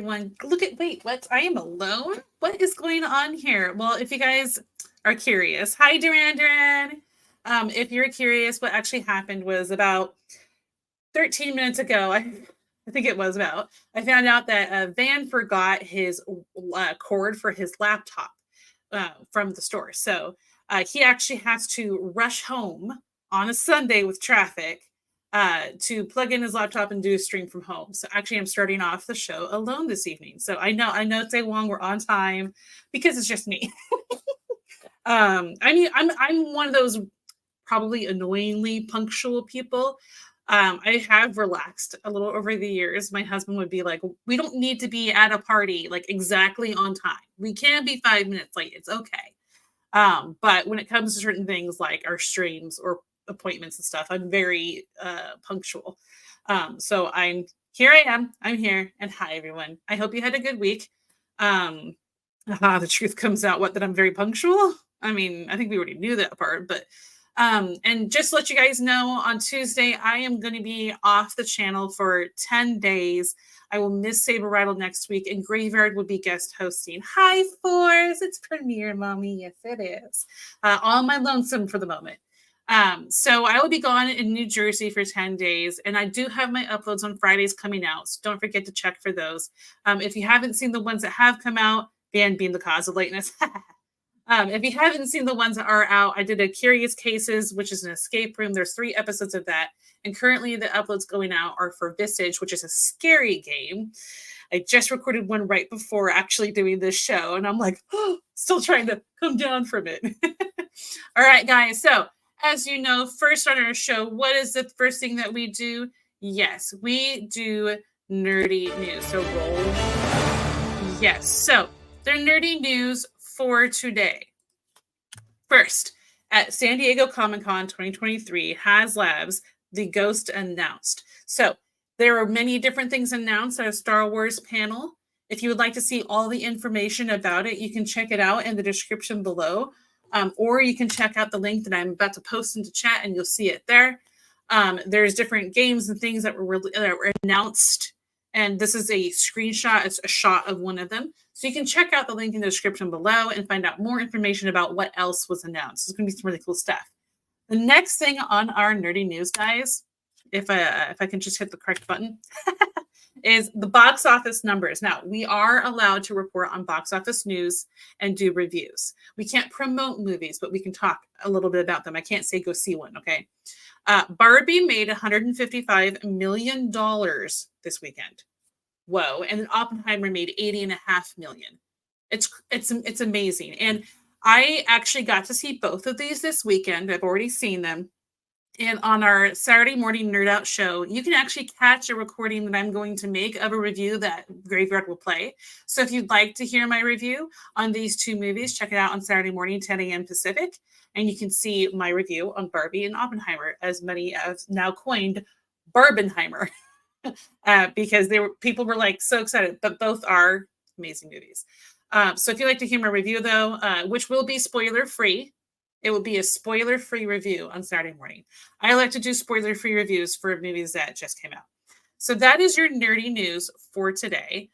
everyone. Wait, what? I am alone? What is going on here? Well, if you guys are curious, hi, Duran. If you're curious, what actually happened was about 13 minutes ago, I think it was about, I found out that Van forgot his cord for his laptop from the store. So he actually has to rush home on a Sunday with traffic to plug in his laptop and do a stream from home. So actually, I'm starting off the show alone this evening. So I know, Day Wong, we're on time because it's just me. I'm one of those probably annoyingly punctual people. I have relaxed a little over the years. My husband would be like, we don't need to be at a party like exactly on time. We can be 5 minutes late. It's okay. But when it comes to certain things like our streams or appointments and stuff, I'm very punctual. So I'm here. I'm here. And hi, everyone. I hope you had a good week. The truth comes out, that I'm very punctual. I mean, I think we already knew that part, but and just to let you guys know, on Tuesday, I am going to be off the channel for 10 days. I will miss Saber Rattle next week, and Graveyard will be guest hosting. Hi, Force. It's Premiere, Mommy. Yes, it is. All my lonesome for the moment. So I will be gone in New Jersey for 10 days, and I do have my uploads on Fridays coming out, so don't forget to check for those. If you haven't seen the ones that have come out, Van being the cause of lateness. If you haven't seen the ones that are out, I did a Curious Cases, which is an escape room. There's 3 episodes of that. And currently the uploads going out are for Visage, which is a scary game. I just recorded one right before actually doing this show. And I'm like, oh, still trying to come down from it. All right, guys. So as you know, first on our show, what is the first thing that we do? Yes, we do nerdy news. So roll. Yes. So they're nerdy news for today. First, at San Diego Comic-Con 2023, HasLabs, the Ghost announced. So there are many different things announced at a Star Wars panel. If you would like to see all the information about it, you can check it out in the description below. Or you can check out the link that I'm about to post into chat and you'll see it there. There's different games and things that were announced. And this is a screenshot. It's a shot of one of them. So you can check out the link in the description below and find out more information about what else was announced. It's going to be some really cool stuff. The next thing on our nerdy news, guys, if I can just hit the correct button, is the box office numbers. Now, we are allowed to report on box office news and do reviews. We can't promote movies, but we can talk a little bit about them. I can't say go see one, okay? Barbie made $155 million this weekend. Whoa. And then Oppenheimer made $80.5 million. It's amazing. And I actually got to see both of these this weekend. I've already seen them. And on our Saturday morning Nerd Out show, you can actually catch a recording that I'm going to make of a review that Graveyard will play. So if you'd like to hear my review on these 2 movies, check it out on Saturday morning, 10 a.m. Pacific. And you can see my review on Barbie and Oppenheimer, as many have now coined Barbenheimer, because people were like so excited, but both are amazing movies. So if you'd like to hear my review, though, which will be spoiler-free, it will be a spoiler-free review on Saturday morning. I like to do spoiler-free reviews for movies that just came out. So that is your nerdy news for today.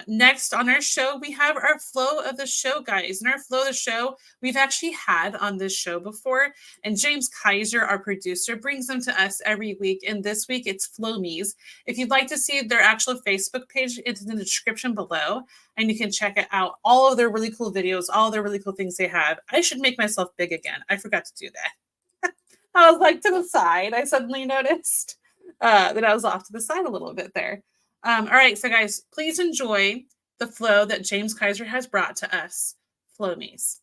Next on our show, we have our flow of the show, guys. And our flow of the show, we've actually had on this show before. And James Kaiser, our producer, brings them to us every week. And this week, it's Flowmies. If you'd like to see their actual Facebook page, it's in the description below. And you can check it out. All of their really cool videos, all their really cool things they have. I should make myself big again. I forgot to do that. I was like to the side. I suddenly noticed that I was off to the side a little bit there. All right, so guys, please enjoy the flow that James Kaiser has brought to us, Flowmies.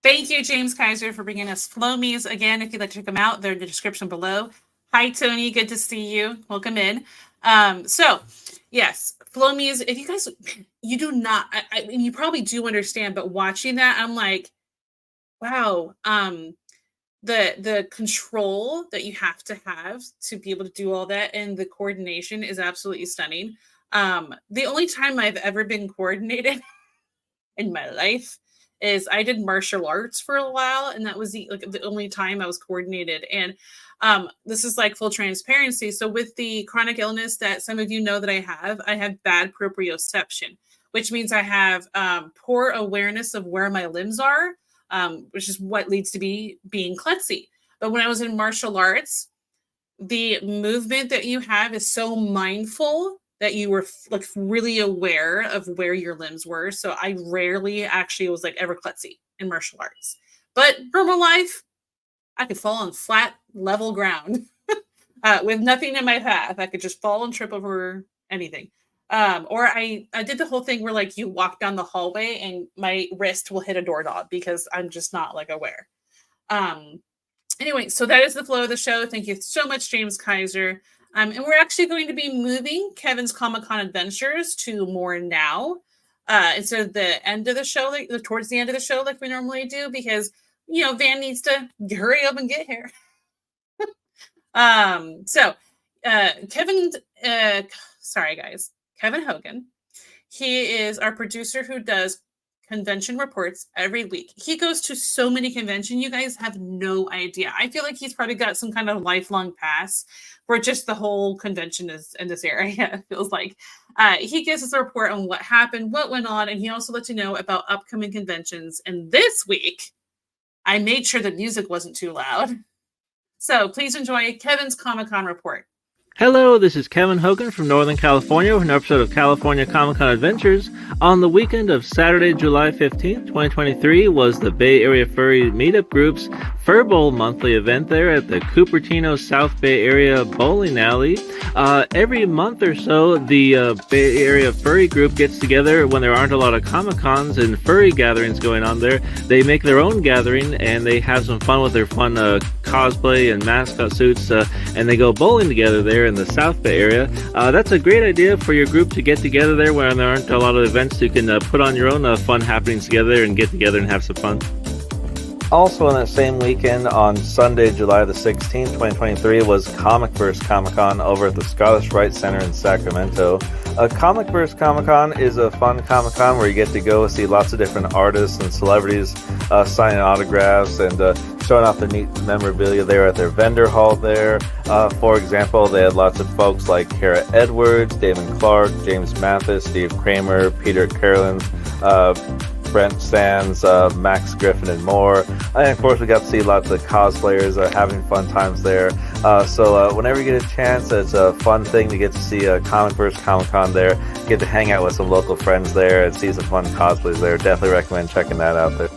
Thank you, James Kaiser, for bringing us Flowmies. Again, if you'd like to check them out, they're in the description below. Hi, Tony. Good to see you. Welcome in. So, yes, Flowmies, if you guys, you do not, you probably do understand, but watching that, I'm like, wow, the control that you have to be able to do all that, and the coordination is absolutely stunning. The only time I've ever been coordinated in my life is I did martial arts for a while, and that was the only time I was coordinated. And this is like full transparency. So with the chronic illness that some of you know that I have bad proprioception, which means I have poor awareness of where my limbs are, which is what leads to being klutzy. But when I was in martial arts, the movement that you have is so mindful that you were like really aware of where your limbs were. So I rarely actually was like ever klutzy in martial arts. But normal life, I could fall on flat, level ground with nothing in my path. I could just fall and trip over anything. Or I did the whole thing where like you walk down the hallway and my wrist will hit a doorknob because I'm just not like aware. Anyway, so that is the flow of the show. Thank you so much, James Kaiser. And we're actually going to be moving Kevin's Comic-Con adventures to more now instead of the end of the show, like towards the end of the show, like we normally do, because Van needs to hurry up and get here. Kevin Hogan. He is our producer who does convention reports every week. He goes to so many conventions, you guys have no idea. I feel like he's probably got some kind of lifelong pass where just the whole convention is in this area. It feels like he gives us a report on what happened, what went on, and he also lets you know about upcoming conventions. And this week, I made sure the music wasn't too loud. So please enjoy Kevin's Comic-Con report. Hello, this is Kevin Hogan from Northern California with an episode of California Comic-Con Adventures. On the weekend of Saturday, July 15th, 2023 was the Bay Area Furry Meetup Group's Fur Bowl monthly event there at the Cupertino South Bay Area Bowling Alley. Every month or so, the Bay Area Furry Group gets together when there aren't a lot of Comic-Cons and furry gatherings going on there. They make their own gathering and they have some fun with their fun cosplay and mascot suits, and they go bowling together there in the South Bay area. That's a great idea for your group to get together there when there aren't a lot of events. You can put on your own fun happenings together and get together and have some fun. Also on that same weekend, on Sunday, July the 16th, 2023, was Comicverse Comic-Con over at the Scottish Rite Center in Sacramento. Comicverse Comic-Con is a fun Comic-Con where you get to go see lots of different artists and celebrities signing autographs and showing off their neat memorabilia there at their vendor hall there. For example, they had lots of folks like Kara Edwards, Damon Clark, James Mathis, Steve Kramer, Peter Carlin, Brent Sands, Max Griffin, and more. And of course, we got to see lots of cosplayers having fun times there. So whenever you get a chance, it's a fun thing to get to see Comicverse Comic-Con there. Get to hang out with some local friends there and see some fun cosplays there. Definitely recommend checking that out there.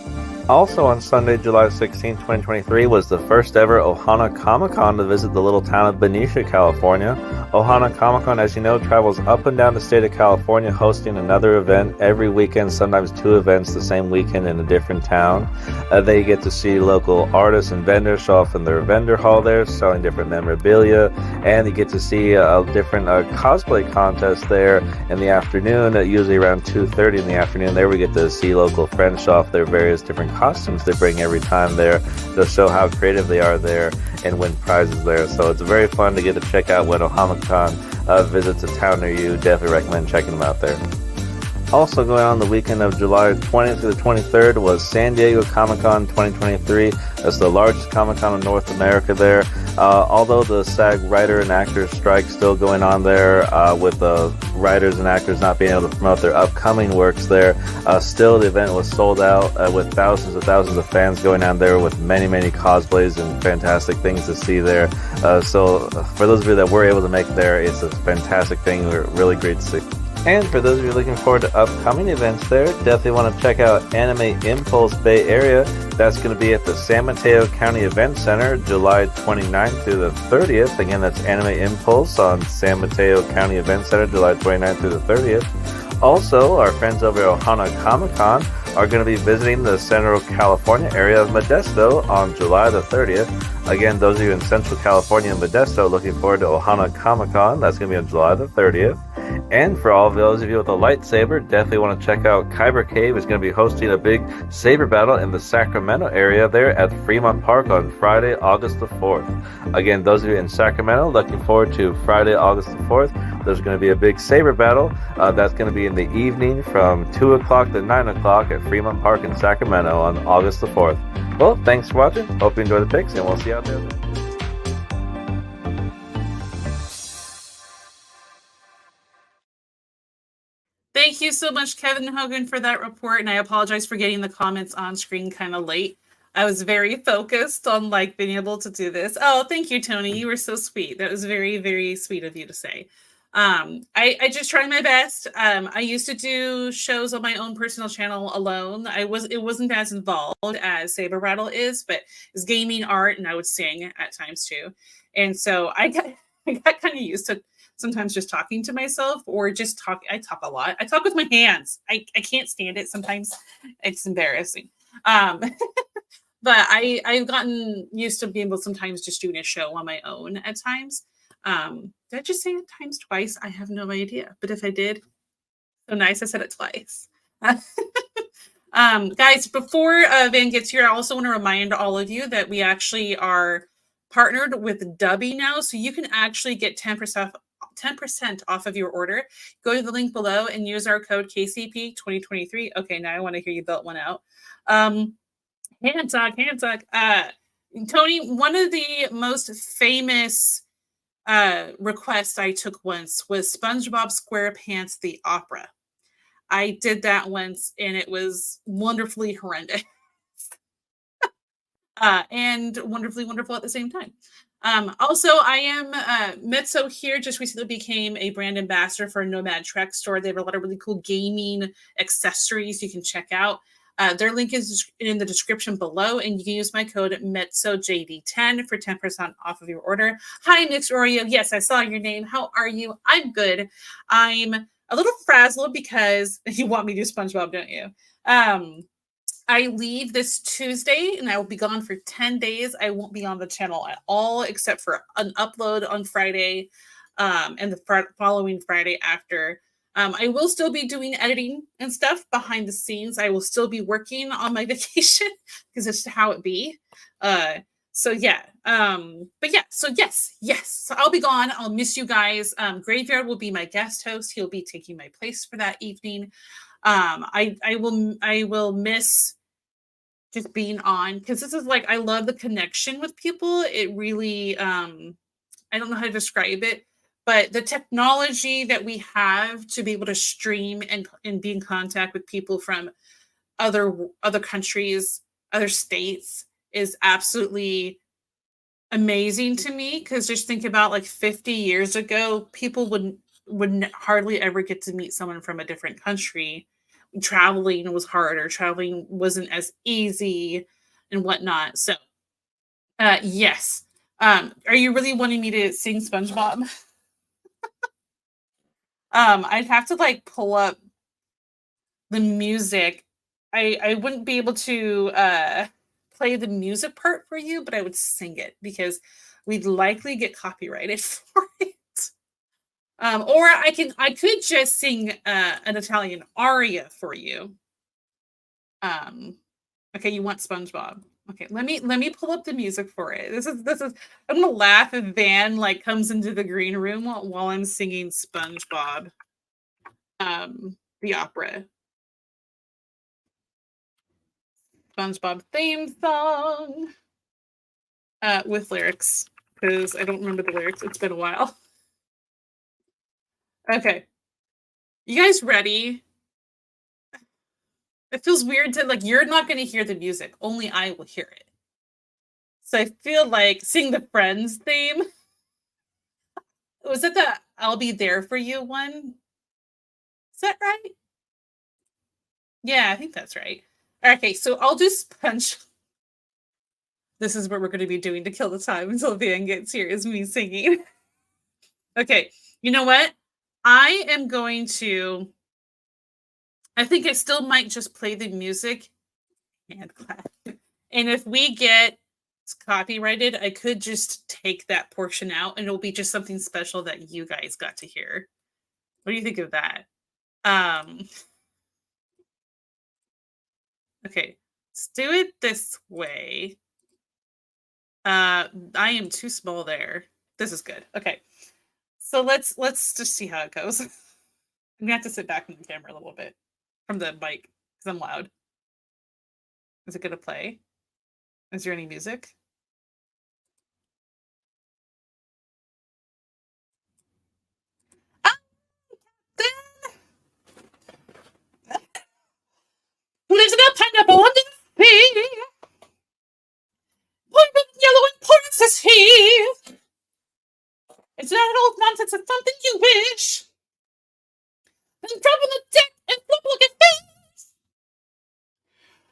Also on Sunday, July 16, 2023, was the first ever Ohana Comic-Con to visit the little town of Benicia, California. Ohana Comic-Con, as you know, travels up and down the state of California, hosting another event every weekend, sometimes two events the same weekend in a different town. They get to see local artists and vendors show off in their vendor hall there, selling different memorabilia, and you get to see different cosplay contests there in the afternoon, usually around 2:30 in the afternoon. There we get to see local friends show off their various different costumes they bring every time there to show how creative they are there and win prizes there. So it's very fun to get to check out when Ohana-Con visits a town near you. Definitely recommend checking them out there. Also going on the weekend of July 20th to the 23rd was San Diego Comic-Con 2023. That's the largest Comic-Con in North America there. Although the SAG writer and actors strike still going on there, with the writers and actors not being able to promote their upcoming works there, still the event was sold out with thousands of fans going on there with many cosplays and fantastic things to see there. So for those of you that were able to make it there, it's a fantastic thing. We're really great to see. And for those of you looking forward to upcoming events there, definitely want to check out Anime Impulse Bay Area. That's going to be at the San Mateo County Event Center, July 29th through the 30th. Again, that's Anime Impulse on San Mateo County Event Center, July 29th through the 30th. Also, our friends over at Ohana Comic-Con are going to be visiting the Central California area of Modesto on July the 30th. Again, those of you in Central California and Modesto looking forward to Ohana Comic Con, that's going to be on July the 30th. And for all of those of you with a lightsaber, definitely want to check out Kyber Cave. Is going to be hosting a big saber battle in the Sacramento area there at Fremont Park on Friday, August the 4th. Again, those of you in Sacramento looking forward to Friday, August the 4th. There's going to be a big saber battle. That's going to be in the evening from 2 o'clock to 9 o'clock at Fremont Park in Sacramento on August the 4th. Well, thanks for watching. Hope you enjoy the picks, and we'll see you out there. Thank you so much, Kevin Hogan, for that report. And I apologize for getting the comments on screen kind of late. I was very focused on like being able to do this. Oh, thank you, Tony. You were so sweet. That was very, very sweet of you to say. I just try my best. I used to do shows on my own personal channel alone. It wasn't as involved as Saber Rattle is, but it's gaming, art, and I would sing at times too. And so I got kind of used to sometimes just talking to myself or just talk. I talk a lot. I talk with my hands. I can't stand it. Sometimes it's embarrassing. But I've gotten used to being able to sometimes just doing a show on my own at times. Did I just say it times twice? I have no idea. But if I did, so nice. I said it twice. Guys, before Van gets here, I also want to remind all of you that we actually are partnered with Dubby now. So you can actually get 10% off of your order. Go to the link below and use our code KCP2023. Okay, now I want to hear you belt one out. Hand talk. Tony, one of the most famous request I took once was SpongeBob SquarePants the opera. I did that once and it was wonderfully horrendous. And wonderfully wonderful at the same time. Also, I am Mezzo here, just recently became a brand ambassador for Nomad Trek store. They have a lot of really cool gaming accessories you can check out. Their link is in the description below, and you can use my code METSOJD10 for 10% off of your order. Hi, Mixed Oreo. Yes, I saw your name. How are you? I'm good. I'm a little frazzled because you want me to do SpongeBob, don't you? I leave this Tuesday, and I will be gone for 10 days. I won't be on the channel at all, except for an upload on Friday and the following Friday after. I will still be doing editing and stuff behind the scenes. I will still be working on my vacation because it's how it be. So yeah. But yeah, so yes. So I'll be gone. I'll miss you guys. Graveyard will be my guest host. He'll be taking my place for that evening. I will miss just being on because this is like I love the connection with people. It really I don't know how to describe it. But the technology that we have to be able to stream and be in contact with people from other countries, other states is absolutely amazing to me. Because just think about like 50 years ago, people wouldn't hardly ever get to meet someone from a different country. Traveling was harder. Traveling wasn't as easy and whatnot. So, yes. Are you really wanting me to sing SpongeBob? I'd have to like pull up the music. I wouldn't be able to play the music part for you, but I would sing it because we'd likely get copyrighted for it. Or I could just sing an Italian aria for you. Okay, you want SpongeBob. Okay, let me pull up the music for it. This is I'm gonna laugh if Van like comes into the green room while I'm singing SpongeBob. The opera. SpongeBob theme song. With lyrics, because I don't remember the lyrics. It's been a while. Okay. You guys ready? It feels weird to like you're not gonna hear the music, only I will hear it. So I feel like sing the Friends theme. Was it the I'll Be There For You one? Is that right? Yeah, I think that's right. Okay, so I'll do Sponge. This is what we're going to be doing to kill the time until Van gets here, is me singing. Okay, you know what? I am going to I think I still might just play the music and clap. And if we get copyrighted, I could just take that portion out and it'll be just something special that you guys got to hear. What do you think of that? Okay, let's do it this way. I am too small there. This is good. Okay. So let's just see how it goes. I'm gonna have to sit back from the camera a little bit from the mic because I'm loud. Is it gonna play? Is there any music? Lives in a pineapple under the sea. Point yellow and points is he. It's not old nonsense, it's something you wish. And drop on the deck and flip like a fish.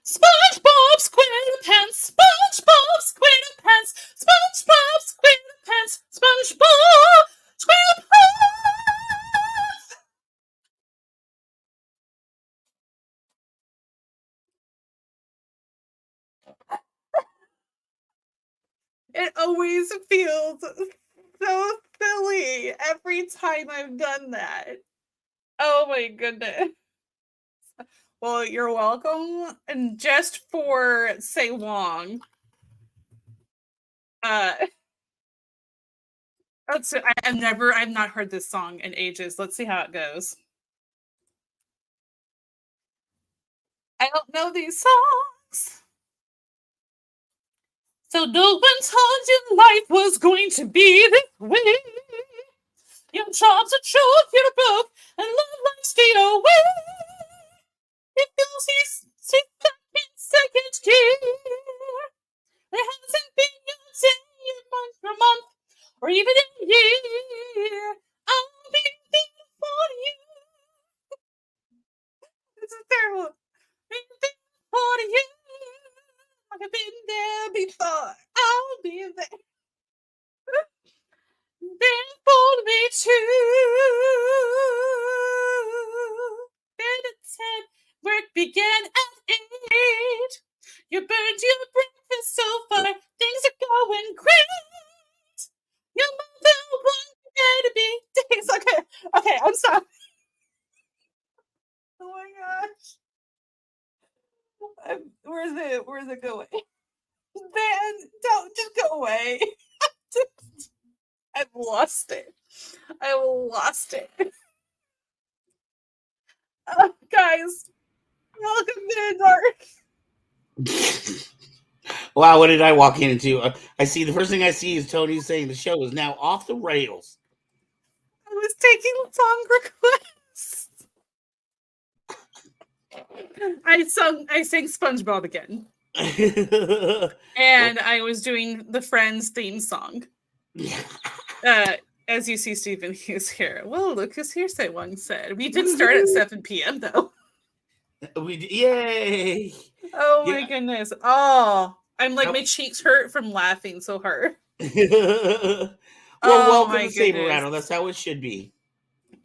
SpongeBob SquarePants, SpongeBob SquarePants, SpongeBob SquarePants, SpongeBob SquarePants. It always feels so silly every time I've done that. Oh my goodness. Well, you're welcome. And just for say long. I've not heard this song in ages. Let's see how it goes. I don't know these songs. So no one told you life was going to be this way. Your job's a joke, you're broke, and love life's fade away. It feels he's back in second gear. There hasn't been your day in month for month, or even a year. I'll be there for you. This is terrible. Been there for you. I've been there before. I'll be there. Then fold me too. Bed at 10, work began at 8. You burned your breakfast so far, things are going great. Your mother wanted there to be days. Okay, I'm sorry. Oh my gosh. Where's it going? Man, don't just go away. I've lost it. Guys, welcome to the dark. Wow, what did I walk into? I see the first thing I see is Tony saying the show is now off the rails. I was taking song requests. I sang SpongeBob again. And I was doing the Friends theme song. As you see, Stephen Hughes here. Well, Lucas Hearsay once said. We did start at 7 p.m. though. Yay! Oh my goodness. Oh, I'm like, my cheeks hurt from laughing so hard. Welcome to Saber Rattle. That's how it should be.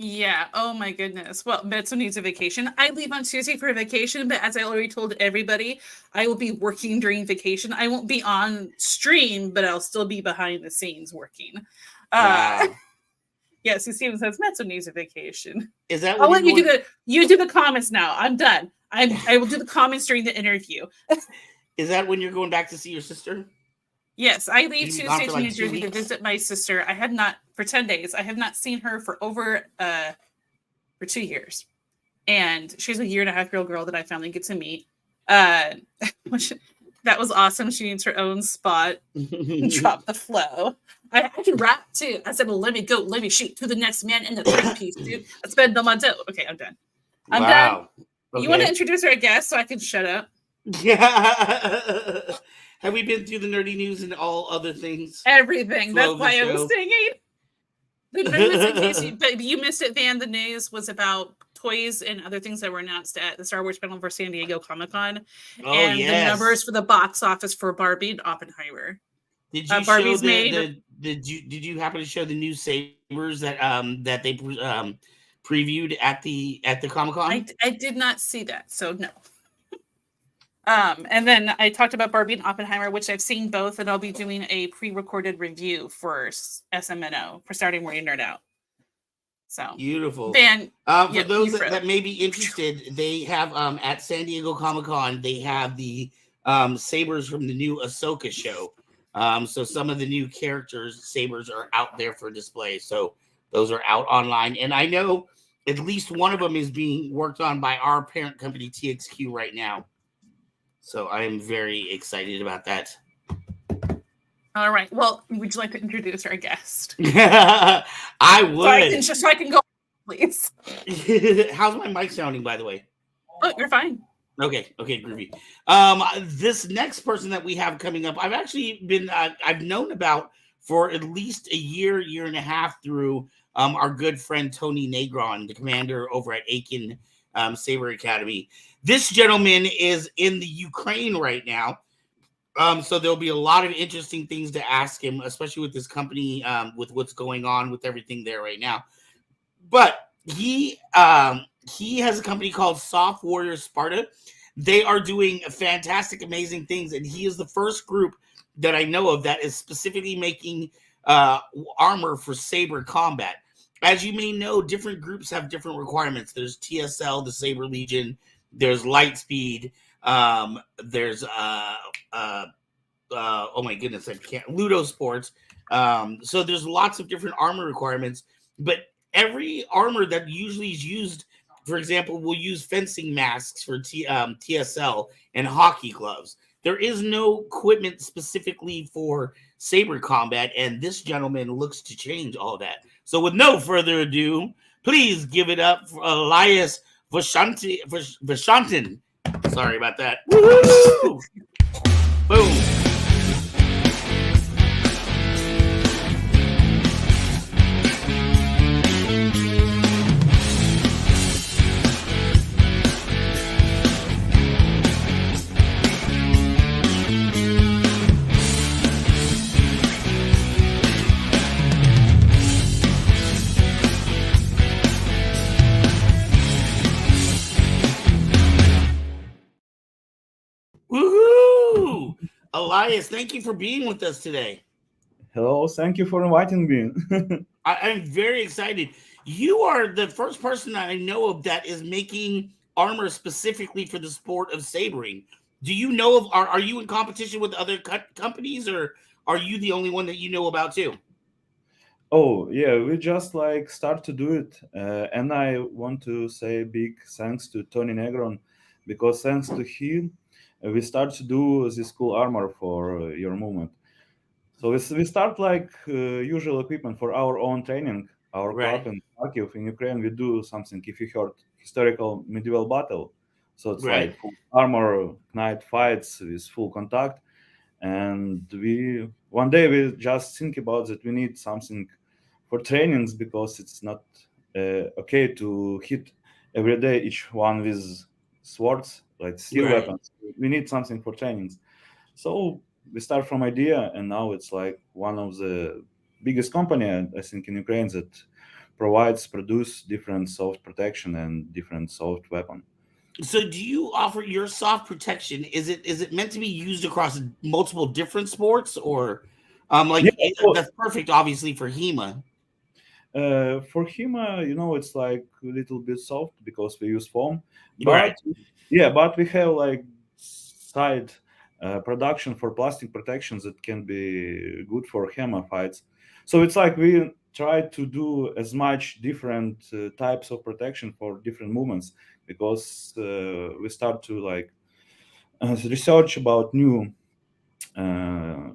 Yeah. Oh my goodness. Well, Betso needs a vacation. I leave on Tuesday for a vacation, but as I already told everybody, I will be working during vacation. I won't be on stream, but I'll still be behind the scenes working. Wow. Yeah, so Steven says Betso needs a vacation. Is that? I'll let you do the comments now. I'm done. I will do the comments during the interview. Is that when you're going back to see your sister? Yes, I leave Tuesday to New Jersey to visit my sister. I have not for 10 days. I have not seen her for over for 2 years, and she's a 1.5-year-old girl that I finally get to meet. That was awesome. She needs her own spot. Drop the flow. I can rap too. I said, well, let me go. Let me shoot to the next man in the 3-piece, dude. I spend on my dough. Okay, I'm done. I'm done. Okay. You want to introduce our guest so I can shut up? Yeah. Have we been through the nerdy news and all other things? Everything. That's why I was singing. The news, in case you missed it, Van, the news was about toys and other things that were announced at the Star Wars panel for San Diego Comic-Con. Oh, and the numbers for the box office for Barbie and Oppenheimer. Did you Barbie's show did you happen to show the new sabers that that they previewed at the Comic-Con? I did not see that, so no. And then I talked about Barbie and Oppenheimer, which I've seen both, and I'll be doing a pre-recorded review for SMNO for Starting Where You Nerd Out. So beautiful. Van, for those that may be interested, they have at San Diego Comic-Con, they have the sabers from the new Ahsoka show. So some of the new characters, sabers, are out there for display. So those are out online, and I know at least one of them is being worked on by our parent company TXQ right now. So I am very excited about that. All right. Well, would you like to introduce our guest? I would. So I can go, please. How's my mic sounding, by the way? Oh, you're fine. Okay, groovy. This next person that we have coming up, I've actually been, I've known about for at least a year and a half through our good friend Tony Negron, the commander over at Aiken Saber Academy. This gentleman is in the Ukraine right now. So there'll be a lot of interesting things to ask him, especially with this company, with what's going on with everything there right now. But he has a company called Soft Warrior Sparta. They are doing fantastic, amazing things, and he is the first group that I know of that is specifically making armor for Saber combat. As you may know, different groups have different requirements. There's TSL, the Saber Legion. There's Lightspeed. There's oh my goodness, I can't. Ludo Sports. So there's lots of different armor requirements, but every armor that usually is used, for example, we'll use fencing masks for TSL and hockey gloves. There is no equipment specifically for saber combat, and this gentleman looks to change all that. So with no further ado, please give it up for Ilias Vyshutin. Sorry about that. Woo-hoo! Boom. Woohoo! Ilias, thank you for being with us today. Hello, thank you for inviting me. I'm very excited. You are the first person that I know of that is making armor specifically for the sport of sabering. Do you know of, are you in competition with other companies, or are you the only one that you know about too? Oh, yeah, we just like start to do it. And I want to say big thanks to Tony Negron, because thanks to him, we start to do this cool armor for your movement. So we start like usual equipment for our own training. Our Right. club in Kharkiv in Ukraine, we do something, if you heard, historical medieval battle. So it's Right. like full armor, knight fights with full contact. And one day we just think about that we need something for trainings, because it's not okay to hit every day each one with swords, like steel Right. weapons. We need something for trainings. So we start from idea, and now it's like one of the biggest company, I think, in Ukraine that produce different soft protection and different soft weapon. So do you offer your soft protection? Is it meant to be used across multiple different sports, or that's perfect obviously for HEMA? For HEMA, it's like a little bit soft because we use foam. Right. But we have like side production for plastic protections that can be good for HEMA fights. So it's like we try to do as much different types of protection for different movements, because we start to like research about new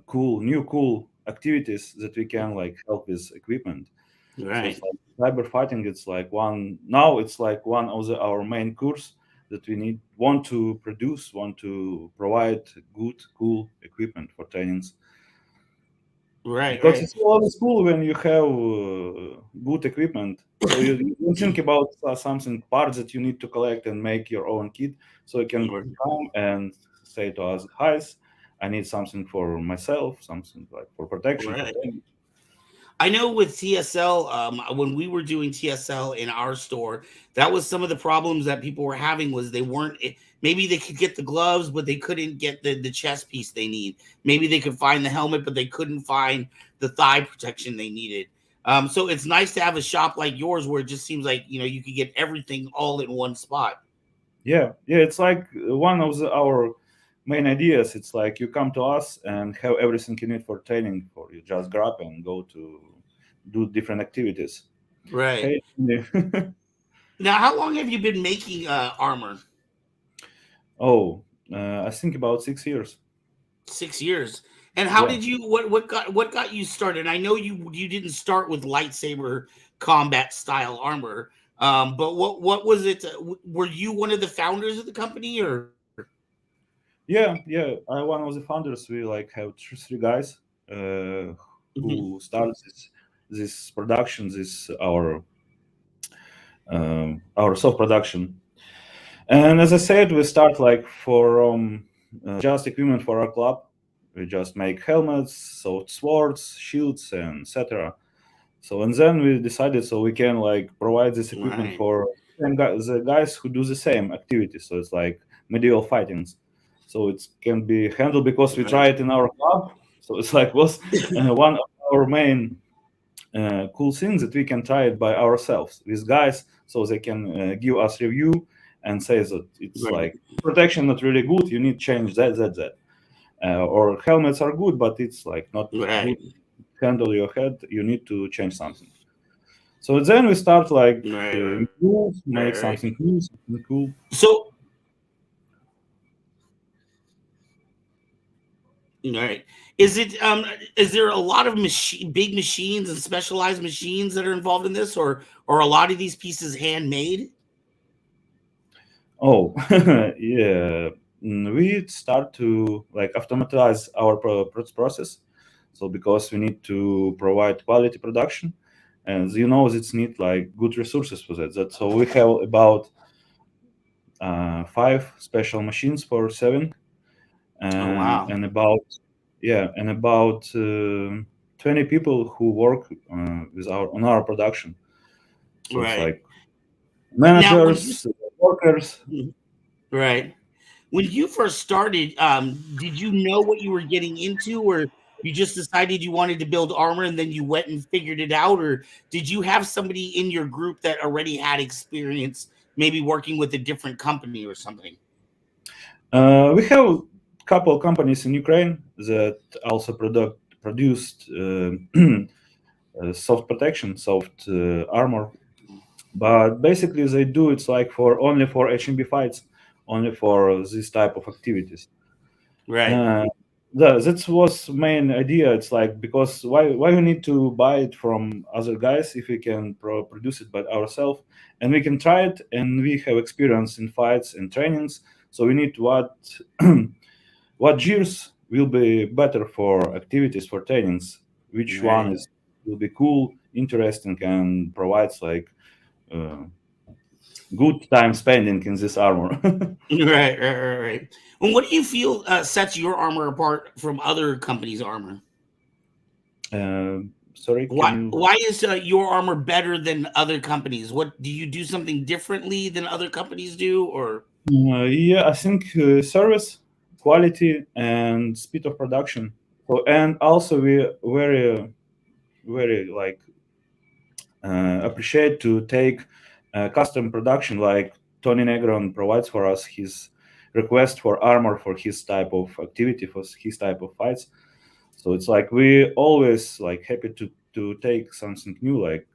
cool activities that we can like help with equipment. Right. So it's like cyber fighting. It's like one of our main course that we want to provide good, cool equipment for trainings. Right. Because right. it's always cool when you have good equipment. So you don't think about something parts that you need to collect and make your own kit. So you can come and say to us, "Hi, I need something for myself, something like for protection." Right. I know with TSL, when we were doing TSL in our store, that was some of the problems that people were having was they weren't maybe they could get the gloves, but they couldn't get the chest piece they need. Maybe they could find the helmet, but they couldn't find the thigh protection they needed. So it's nice to have a shop like yours where it just seems like you could get everything all in one spot. Yeah, yeah, it's like one of our main ideas. It's like you come to us and have everything you need for training, for you just grab and go to do different activities. Right. Hey, yeah. Now, how long have you been making armor? Oh, I think about 6 years. 6 years. And how Yeah. did you what got you started? I know you didn't start with lightsaber combat style armor. But what was it? Were you one of the founders of the company or? Yeah, yeah. I one of the founders. We like have three guys Mhm. who started this production, this our self production. And as I said, we start like from just equipment for our club. We just make helmets, so swords, shields, and etc. So and then we decided so we can like provide this equipment Right. for the guys who do the same activities. So it's like medieval fightings. So it can be handled because we try Right. it in our club. So it's like was one of our main cool things that we can try it by ourselves with guys, so they can give us review and say that it's Right. like protection not really good. You need to change that. Or helmets are good, but it's like not good. Right. Handle your head. You need to change something. So then we start like Right. improve, make Right. Right. something new, something cool. So, right. Is it is there a lot of big machines and specialized machines that are involved in this or a lot of these pieces handmade? Oh, yeah. We start to like automatize our process. So because we need to provide quality production, and it's need like good resources for that. So we have about 5 special machines for saving, Oh and wow. about 20 people who work with our on our production. So it's Right. like Now when you managers, workers. right. When you first started, did you know what you were getting into, or you just decided you wanted to build armor and then you went and figured it out, or did you have somebody in your group that already had experience, maybe working with a different company or something? We have a couple companies in Ukraine that also produced soft protection, soft armor. But basically, they do it's like for only for HMB fights, only for this type of activities. Right. Uh, that was main idea. It's like because why we need to buy it from other guys if we can produce it by ourselves and we can try it and we have experience in fights and trainings. So we need what gears will be better for activities for trainings. Which one Right. is will be cool, interesting, and provides like uh, good time spending in this armor. Right. And what do you feel sets your armor apart from other companies' armor? uh, Sorry, can Why you? why is your armor better than other companies? What do you do something differently than other companies do, or Yeah, I think service, quality, and speed of production. So, and also we very like appreciate to take custom production like Tony Negron provides for us his request for armor for his type of activity for his type of fights. So it's like we always like happy to take something new like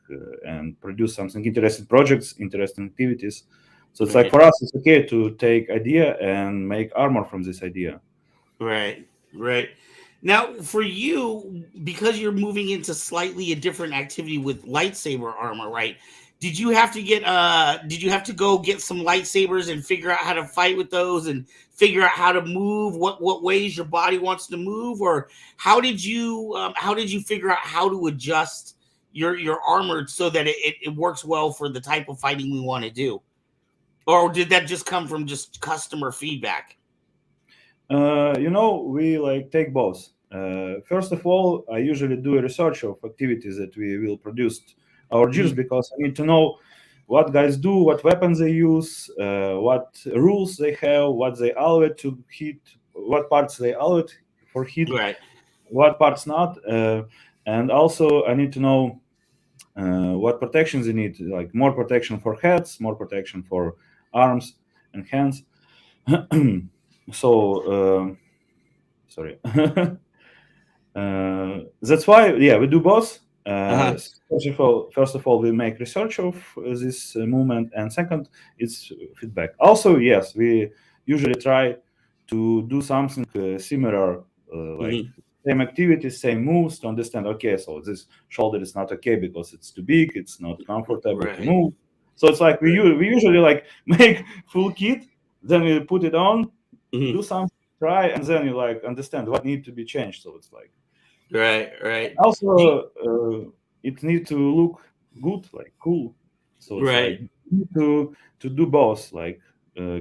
and produce something interesting projects, interesting activities. So it's like right? for us it's okay to take idea and make armor from this idea. Right, right. Now, for you, because you're moving into slightly a different activity with lightsaber armor, right? Did you have to go get some lightsabers and figure out how to fight with those and figure out how to move, what ways your body wants to move, or how did you figure out how to adjust your armor so that it works well for the type of fighting we want to do? Or did that just come from just customer feedback? We like take both. First of all, I usually do a research of activities that we will produce our gears, because I need to know what guys do, what weapons they use, what rules they have, what they allocate to hit, what parts they allocate for hit, Right. what parts not, and also I need to know what protections they need, like more protection for heads, more protection for arms and hands. So sorry. That's why, yeah, we do both. Uh-huh. First of all, we make research of this movement, and second, it's feedback. Also, yes, we usually try to do something similar, like Mhm. same activities, same moves, to understand. Okay, so this shoulder is not okay because it's too big, it's not comfortable to Right. move. So it's like we usually like make full kit, then we put it on, Mhm. do something, try, and then you like understand what need to be changed. So it's like Right. Right. You- also it need to look good, like cool. So it's like right. you need to do both, like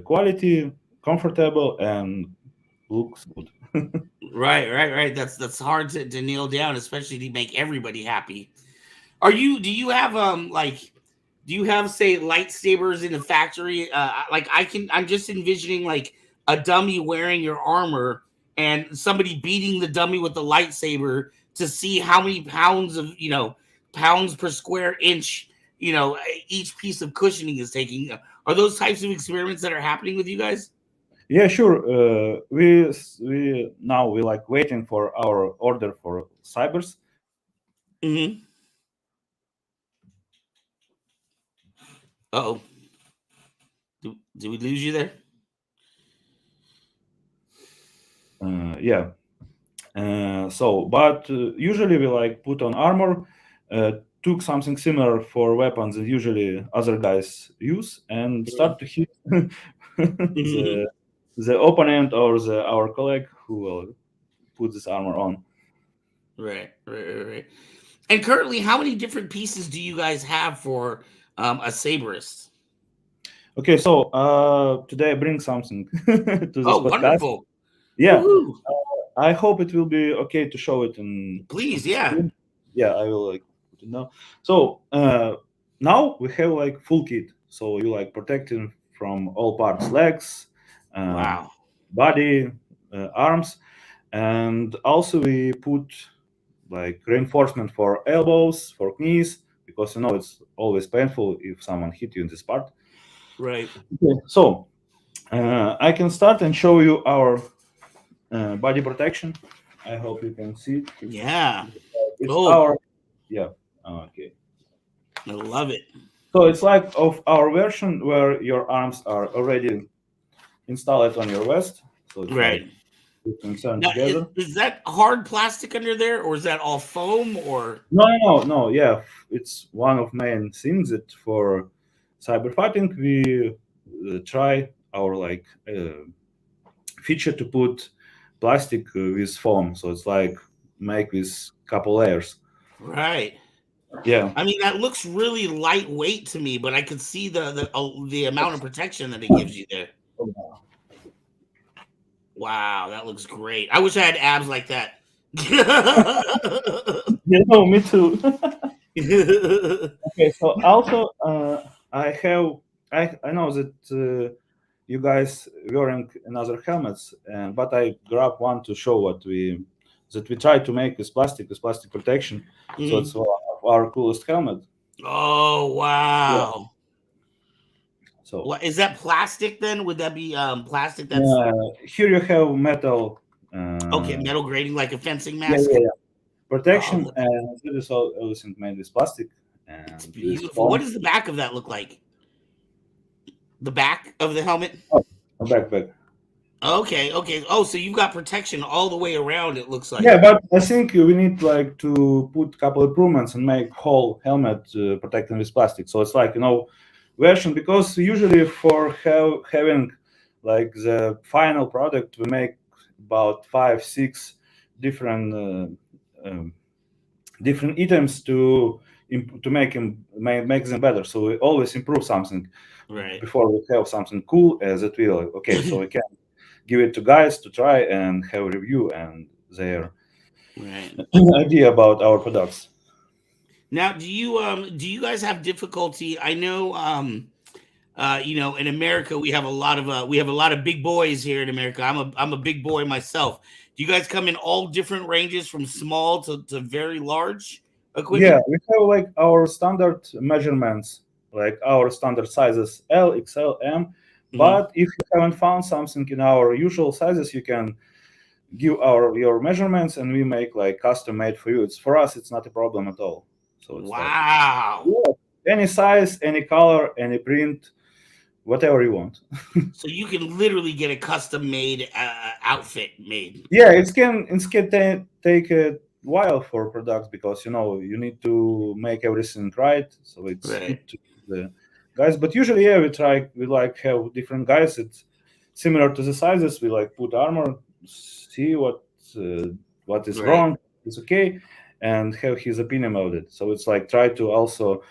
quality, comfortable, and looks good. Right. Right. Right. That's hard to nail down, especially to make everybody happy. Are you? Do you have like? Do you have say lightsabers in the factory? Like I'm just envisioning like a dummy wearing your armor and somebody beating the dummy with the lightsaber to see how many pounds of pounds per square inch each piece of cushioning is taking. Are those types of experiments that are happening with you guys? Yeah, sure. We now we like waiting for our order for cybers. Mm-hmm. Oh, do we lose you there? Yeah. So, but usually we like put on armor, took something similar for weapons that usually other guys use, and start to hit Mhm. the opponent or our colleague who will put this armor on. Right, right, right, right. And currently, how many different pieces do you guys have for a saberist? Okay, so today I bring something to this Oh, podcast. wonderful! Yeah, Woohoo! I hope it will be okay to show it on Please, the yeah. screen. Yeah, I will like put it now. So now we have like full kit. So you like protecting from all parts, legs, um, Wow. body, arms, and also we put like reinforcement for elbows, for knees, because you know it's always painful if someone hit you in this part. Right. Okay. So I can start and show you our body protection. I hope you can see it. Yeah. It's Oh, our, yeah, okay. I love it. So it's like of our version where your arms are already installed on your vest. So it's like Right. you can turn Now, together. is that hard plastic under there, or is that all foam? Or No. Yeah, it's one of main things that for cyber fighting we try our like feature to put plastic with foam. So it's like make this couple layers. right? Yeah. I mean, that looks really lightweight to me, but I could see the amount of protection that it gives you there. Wow, that looks great. I wish I had abs like that. You know, me too. Okay, so also I have I know that you guys wearing another helmets, and but I grab one to show what we try to make with plastic protection. So it's Mhm. one of our coolest helmet. Oh Yeah. wow! So What is that plastic then? Would that be plastic that's here you have metal. okay, metal grating like a fencing Yeah, mask? yeah, yeah. Oh, Protection, and this is all everything made with plastic it's and this beautiful. What foam. does the back of that look like? The back of the helmet? Oh, a backpack. Okay, okay. Oh, so you've got protection all the way around, it looks Yeah, like. but I think we need like to put couple improvements and make whole helmet protected with plastic. So it's like version, because usually for having like the final product we make about 5 6 different different items to make them better. So we always improve something Right. before we have something cool that we like, okay, so we can give it to guys to try and have review and their Right. idea about our products. Now, do you guys have difficulty? I know in America we have a lot of big boys here in America. I'm a big boy myself. Do you guys come in all different ranges from small to very large Yeah, equipment? we have like our standard measurements, like our standard sizes L, XL, M. Hmm. But if you haven't found something in our usual sizes, you can give your measurements, and we make like custom made for you. It's for us, it's not a problem at all. So it's like, Wow. yeah, any size, any color, any print, whatever you want. So you can literally get a custom made outfit made. Yeah, it can take a while for products because you need to make everything right, so it's Right. fit to the guys. But usually, yeah, we like have different guys. It's similar to the sizes. We like put armor, see what is Right. wrong, is okay, and have his opinion about it. So it's like try to also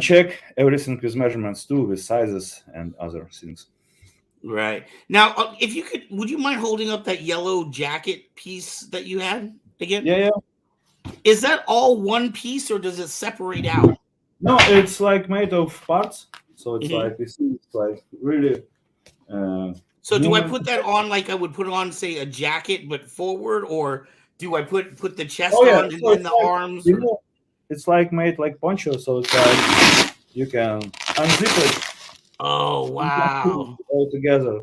check everything with measurements too, with sizes and other things. Right. Now, if you could, would you mind holding up that yellow jacket piece that you had again? Yeah, yeah. Is that all one piece or does it separate out? No, it's like made of parts, so it's Mhm. like it's like really. So do I Human. put that on like I would put on, say, a jacket but forward, or do I put the chest Oh yeah, on and so then it's the like arms? Or it's like made like poncho, so it's like you can unzip it, oh you can put it wow, all together.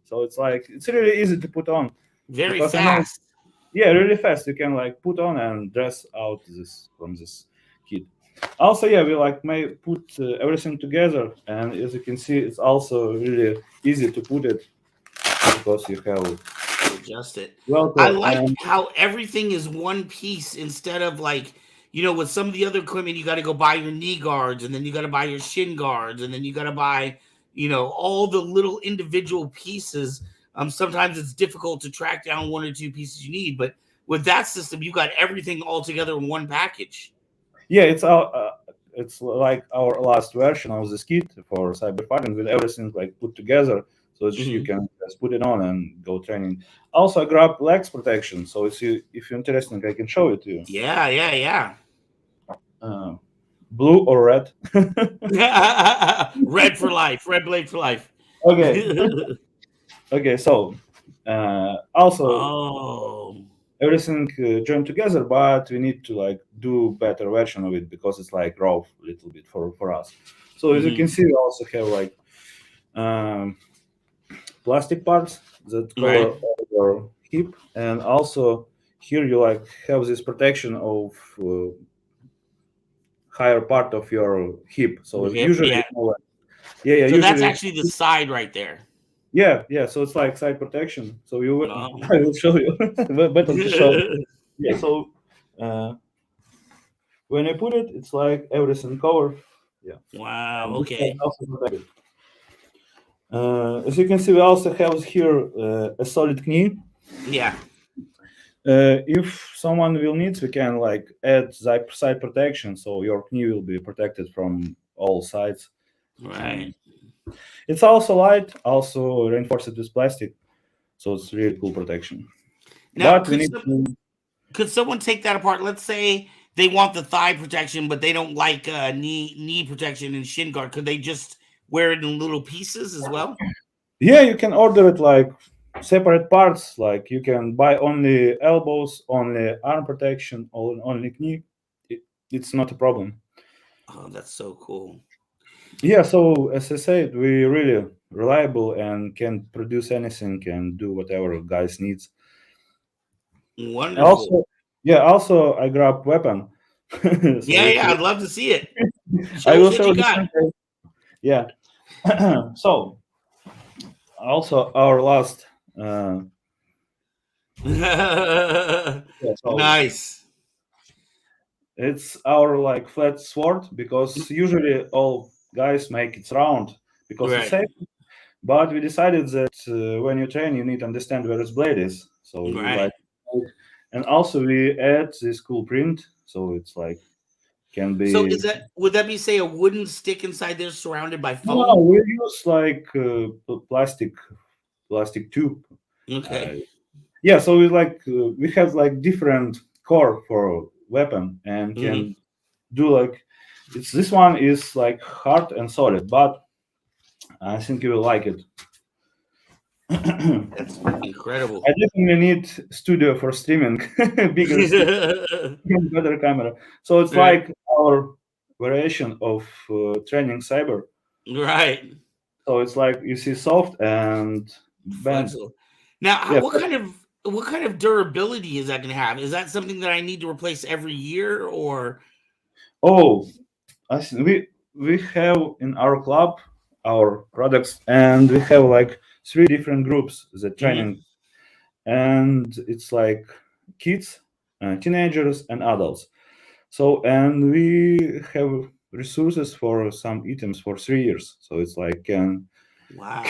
So it's really easy to put on very because I know, fast. yeah, really fast. You can like put on and dress out this from this kit. Also, yeah, we like may put everything together, and as you can see, it's also really easy to put it because you have Adjust it. I Velcro like and how everything is one piece instead of like, with some of the other equipment, you got to go buy your knee guards and then you got to buy your shin guards and then you got to buy, all the little individual pieces. Sometimes it's difficult to track down one or two pieces you need, but with that system, you got everything all together in one package. yeah, it's like our last version of this kit for cyber fighting with everything like put together, so you Mhm. can just put it on and go training. Also, I grab legs protection, so if you're interested, I can show it to you. Yeah, yeah, Uh, Blue or red? yeah. Red for life, red blade for life. Okay, okay. So also Oh. everything joined together, but we need to like do better version of it because it's like raw a little bit for us. So as you can Mhm. see, we also have like um, plastic parts that cover Right. all your hip, and also here you like have this protection of higher part of your hip. So The hip, usually, yeah. yeah, So that's usually, actually the side right there. yeah. So it's like side protection. So Oh. I will show you. Better to show. Yeah. So uh, when I put it, it's like everything covered. Yeah, Wow. and this side Okay. also protected. As you can see, we also have here a solid knee. Yeah. If someone will need, we can like add side protection, so your knee will be protected from all sides. Right. And it's also light, also reinforced with plastic, so it's really cool protection. Now, But we need to, could someone take that apart? Let's say they want the thigh protection, but they don't like knee protection and shin guard. Could they just wear it in little pieces as well? yeah, you can order it like separate parts. Like you can buy only elbows, only arm protection, or only knee. It's not a problem. Oh, that's so cool. Yeah, so as I said, we really reliable and can produce anything, can do whatever guys needs. Wonderful. Also, yeah, also I grab weapon. So Yeah, if yeah. you, I'd love to see it. I Show will us what show you you. got. Yeah. So also our last. Yeah, so Nice. it's our like flat sword because usually all guys make it round because it's Right. safe. But we decided that when you train, you need to understand where its blade is. So we Right. like, and also we add this cool print, so it's like can So be. would that be, say, a wooden stick inside there surrounded by No, foam? we use like plastic tube. Uh, Okay. Yeah, so we have like different core for weapon and Hmm. can do like it's this one is like hard and solid, but I think you will like it. I That's incredible. definitely need studio for streaming, bigger studio, better camera. So it's Right. like our variation of training cyber. Right. So it's like you see soft and bend. Flexible. Now, Yeah. what kind of durability is that going to have? Is that something that I need to replace every year, or? Oh, we have in our club our products, and we have like three different groups that Mhm. training, and it's like kids, teenagers, and adults. So and we have resources for some items for 3 years. So it's like can Wow.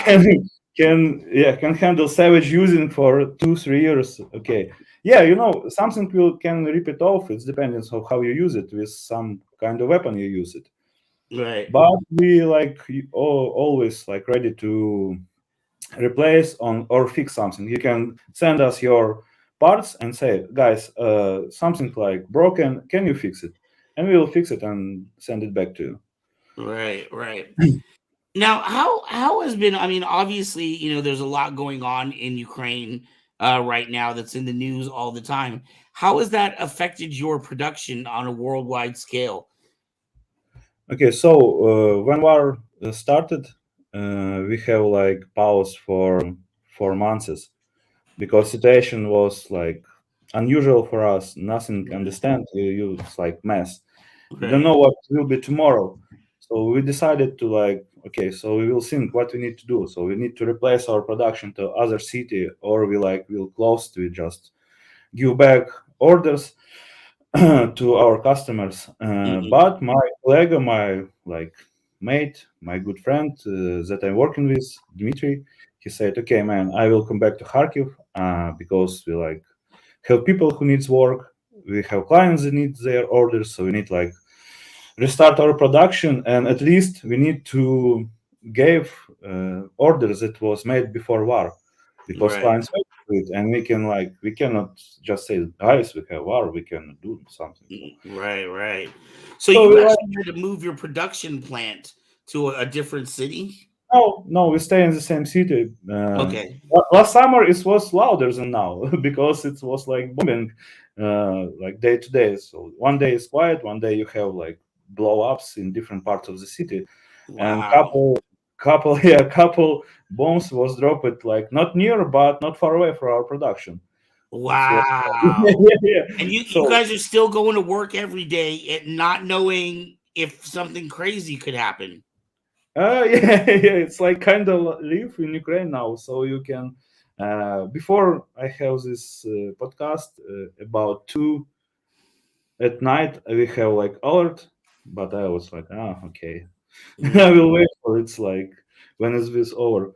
can handle savage using for 2 3 years. Okay, yeah, something will can rip it off. It's depending on how you use it with some kind of weapon you use it. Right. But we like always like ready to replace on or fix something. You can send us your parts and say, guys, something like broken, can you fix it? And we will fix it and send it back to you. Right. Right. Now, how has been? I mean, obviously, there's a lot going on in Ukraine right now that's in the news all the time. How has that affected your production on a worldwide scale? Okay, so when war started, we have like pause for 4 months because situation was like unusual for us. Nothing Right. understand. It's like mess. We don't Right. know what will be tomorrow. So we decided to like, okay, so we will think what we need to do. So we need to replace our production to other city, or we like will close to just give back orders to our customers. Mhm. But my colleague, my like mate, my good friend that I'm working with, Dmitry, he said, "Okay, man, I will come back to Kharkiv because we like have people who needs work. We have clients that need their orders, so we need like restart our production, and at least we need to give orders that was made before war because Right. clients wait for it, and we cannot just say, guys, we have war, we can do something. Right. Right. So So you we like, actually had to move your production plant to a different city? no, we stay in the same city. Okay. Last summer it was louder than now because it was like bombing like day to day. So one day is quiet, one day you have like blow ups in different parts of the city, and Wow. couple yeah, couple bombs was dropped like not near but not far away from our production. It was Wow. yeah, yeah. And you So guys are still going to work every day and not knowing if something crazy could happen. yeah, yeah, it's like kind of live in Ukraine now, so you can. Before I have this podcast about 2 at night, we have like alert, but I was like, okay, I Mhm. will wait for it's like when is this over.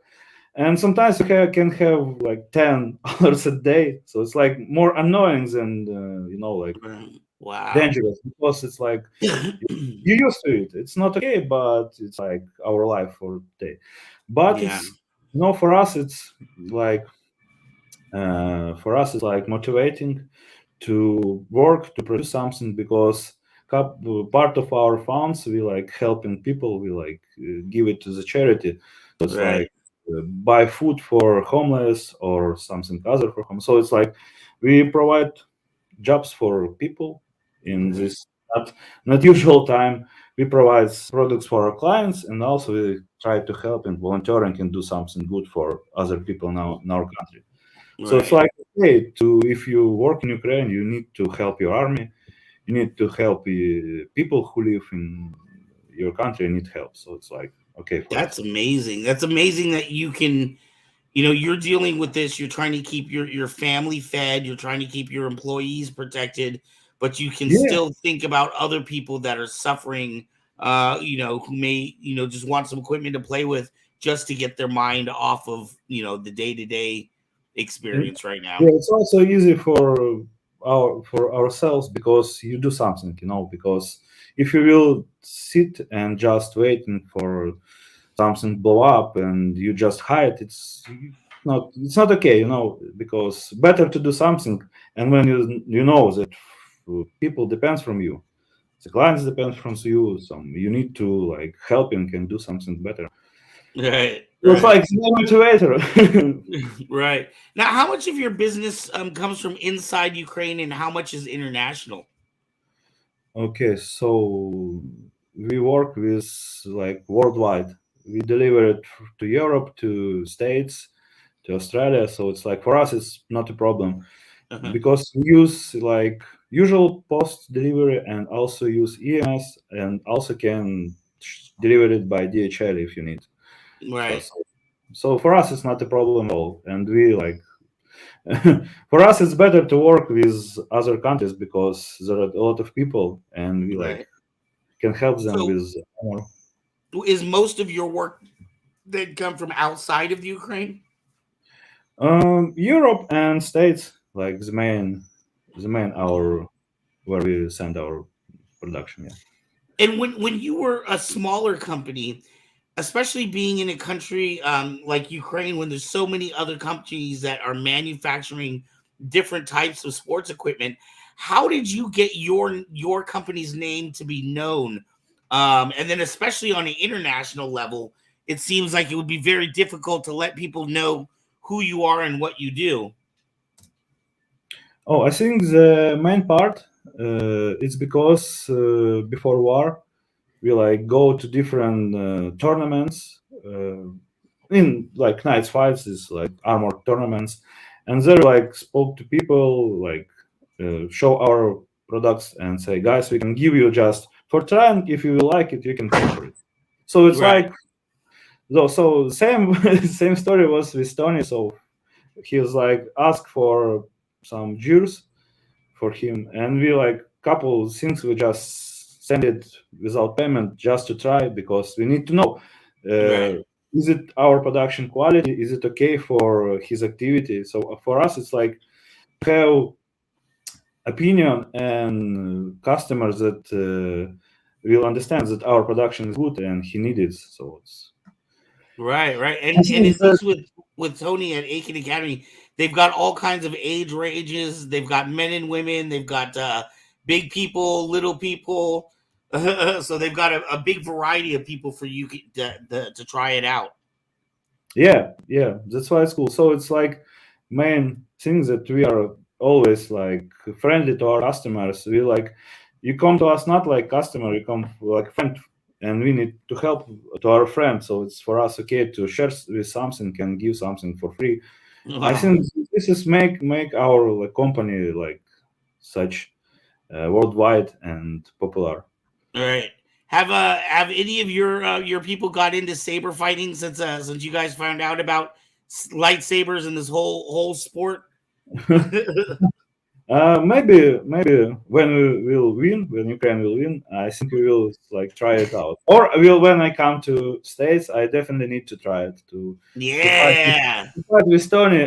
And sometimes can have like 10 hours a day, so it's like more annoying than like Right. Wow. dangerous because it's like you used to it. It's not okay, but it's like our life for today. But Yeah. it's for us it's like for us it's like motivating to work to produce something because part of our funds we like helping people, we like give it to the charity. So it's Right. like buy food for homeless or something other for homeless. So it's like we provide jobs for people in Right. this not usual time. We provide products for our clients, and also we try to help and volunteering and do something good for other people now in our country. So it's Right. like, okay, to if you work in Ukraine, you need to help your army, you need to help people who live in your country and need help. So it's like okay for That's us. amazing. That's amazing that you can, you're dealing with this. You're trying to keep your family fed. You're trying to keep your employees protected, but you can Yeah, still think about other people that are suffering, who may, just want some equipment to play with just to get their mind off of, the day-to-day and experience right now. yeah, it's also easy for ourselves because you do something, because if you will sit and just waiting for something blow up and you just hide, it's not okay, because better to do something, and when you know that people depends from you, the clients depend from you, you need to like helping and do something better. Right, It's right, like the motivator. right. Now, how much of your business comes from inside Ukraine, and how much is international? Okay, so we work with like worldwide. We deliver it to Europe, to States, to Australia. So it's like for us, it's not a problem Uh-huh. because we use like usual post delivery and also use EMS and also can deliver it by DHL if you need. So, Right, so, so for us, it's not a problem at all. And we like for us, it's better to work with other countries because there are a lot of people and we like right. can help them So, with more. is most of your work that come from outside of Ukraine? Europe and States, like the main our where we send our production. Yeah. And when you were a smaller company, especially being in a country like Ukraine, when there's so many other companies that are manufacturing different types of sports equipment, how did you get your company's name to be known? And then, especially on an international level, it seems like it would be very difficult to let people know who you are and what you do. Oh, I think the main part it's because before war we like go to different tournaments in like night fights is like armored tournaments, and there like spoke to people like show our products and say, guys, we can give you just for trying, if you will like it you can pay for it. So it's Right, like so same same story was with Tony. So he was like asked for some jewels for him, and we like couple things we just send it without payment just to try because we need to know right, uh, is it our production quality, is it okay for his activity. So for us it's like have opinion and customers that will understand that our production is good and he needs it. So it's right, right. I And think at that, least with Tony at Aiken Academy, they've got all kinds of age ranges. They've got men and women. They've got big people, little people. So they've got a big variety of people for you to try it out. yeah, that's why it's cool. So it's like main thing that we are always like friendly to our customers. We like you come to us not like customer, you come like friend, and we need to help to our friend. So it's for us okay to share with something and give something for free. I Wow. think this is make our like, company like such worldwide and popular. All right. Have any of your people got into saber fighting since you guys found out about lightsabers and this whole sport? Maybe when we will win, when Ukraine will win, I think we will like try it out. Or will when I come to States, I definitely need to try it Yeah. to fight with Tony.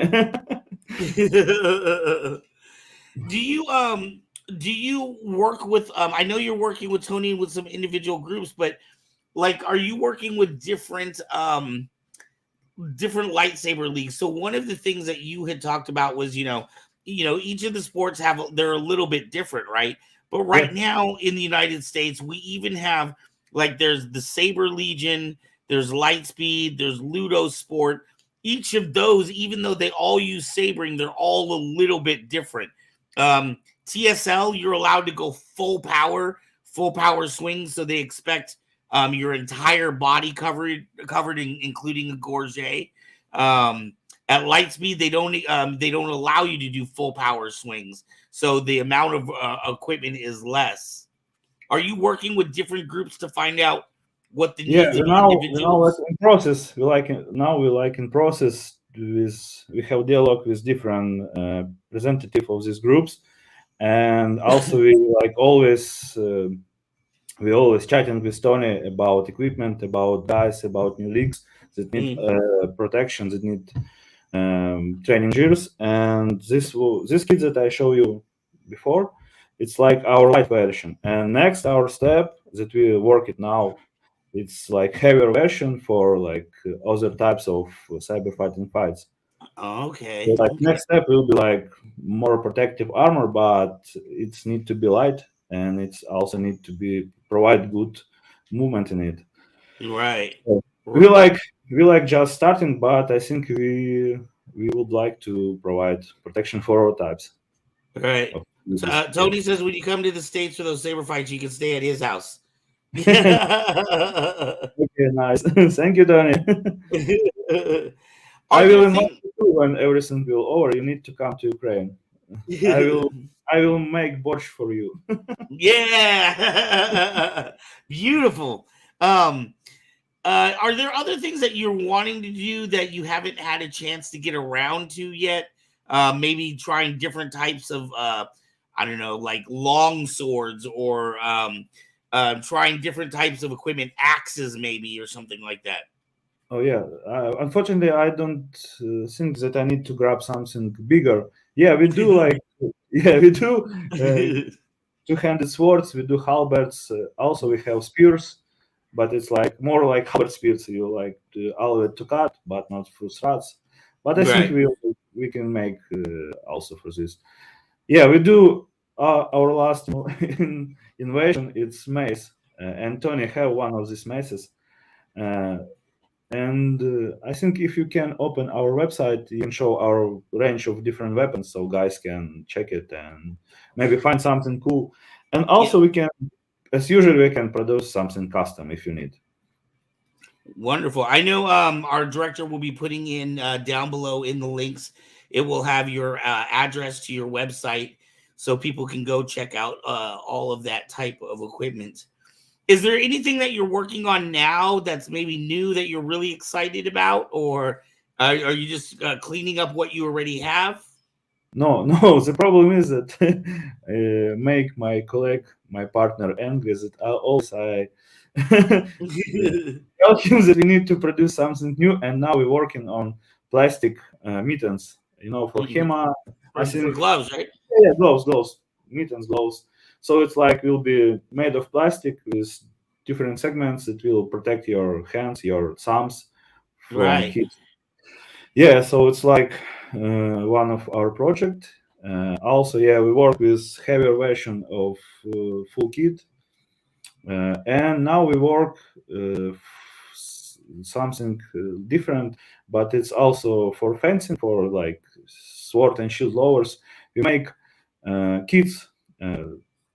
do you um do you work with I know you're working with Tony with some individual groups, but like are you working with different lightsaber leagues? So one of the things that you had talked about was, each of the sports they're a little bit different, right? But Yeah, right now in the United States, we even have like there's the Saber Legion, there's Lightspeed, there's Ludo Sport. Each of those, even though they all use sabering, they're all a little bit different. TSL, you're allowed to go full power swings, so they expect your entire body covered including a gorget. Um, at Lightspeed, they don't allow you to do full power swings, so the amount of equipment is less. Are you working with different groups to find out what the yeah. needs of We now like individuals? in process. Now we like in process with we have dialogue with different representative of these groups, and also we always chatting with Tony about equipment, about guys, about new leagues that need Mm, protection, that need training gears. And this kit that I show you before, it's like our light version. And next, our step that we work it now, it's like heavier version for like other types of cyber fighting fights. Okay. So, like Okay. next step will be like more protective armor, but it's need to be light and it's also need to be provide good movement in it. Right. So we Right. like we like just starting, but I think we would like to provide protection for all types Right. of So, users. Yeah. Tony says when you come to the States for those saber fights, you can stay at his house. Okay, nice. Thank you, Tony. Are I there will invite things? you too when everything will over. You need to come to Ukraine. I will I will make borscht for you. Yeah. Beautiful. Um, are there other things that you're wanting to do that you haven't had a chance to get around to yet? Maybe trying different types of, I don't know, like long swords or trying different types of equipment, axes maybe, or something like that. Oh yeah. Unfortunately, I don't think that I need to grab something bigger. Yeah, we do like yeah we do two-handed swords. We do halberds. Also, we have spears, but it's like more like halberd spears. You like to all to cut, but not for thrusts. But I think Right. we can make also for this. Yeah, we do. Our last invasion it's mace, and Tony have one of these maces. Uh, and I think if you can open our website, you can show our range of different weapons so guys can check it and maybe find something cool. And Yeah. also, we can, as usual, we can produce something custom if you need. Wonderful. I know our director will be putting in down below in the links. It will have your address to your website so people can go check out all of that type of equipment. Is there anything that you're working on now that's maybe new that you're really excited about, or are you just cleaning up what you already have? No, no. The problem is that make my colleague, my partner, angry. That always I tell him that we need to produce something new, and now we're working on plastic mittens. You know, for HEMA, I For think gloves, right? yeah, gloves, mittens, gloves. So it's like will be made of plastic with different segments. It will protect your hands, your thumbs from Right. heat. Yeah, so it's like one of our project. Also, yeah, we work with heavier version of full kit, and now we work something different, but it's also for fencing, for like sword and shield lowers. We make kits,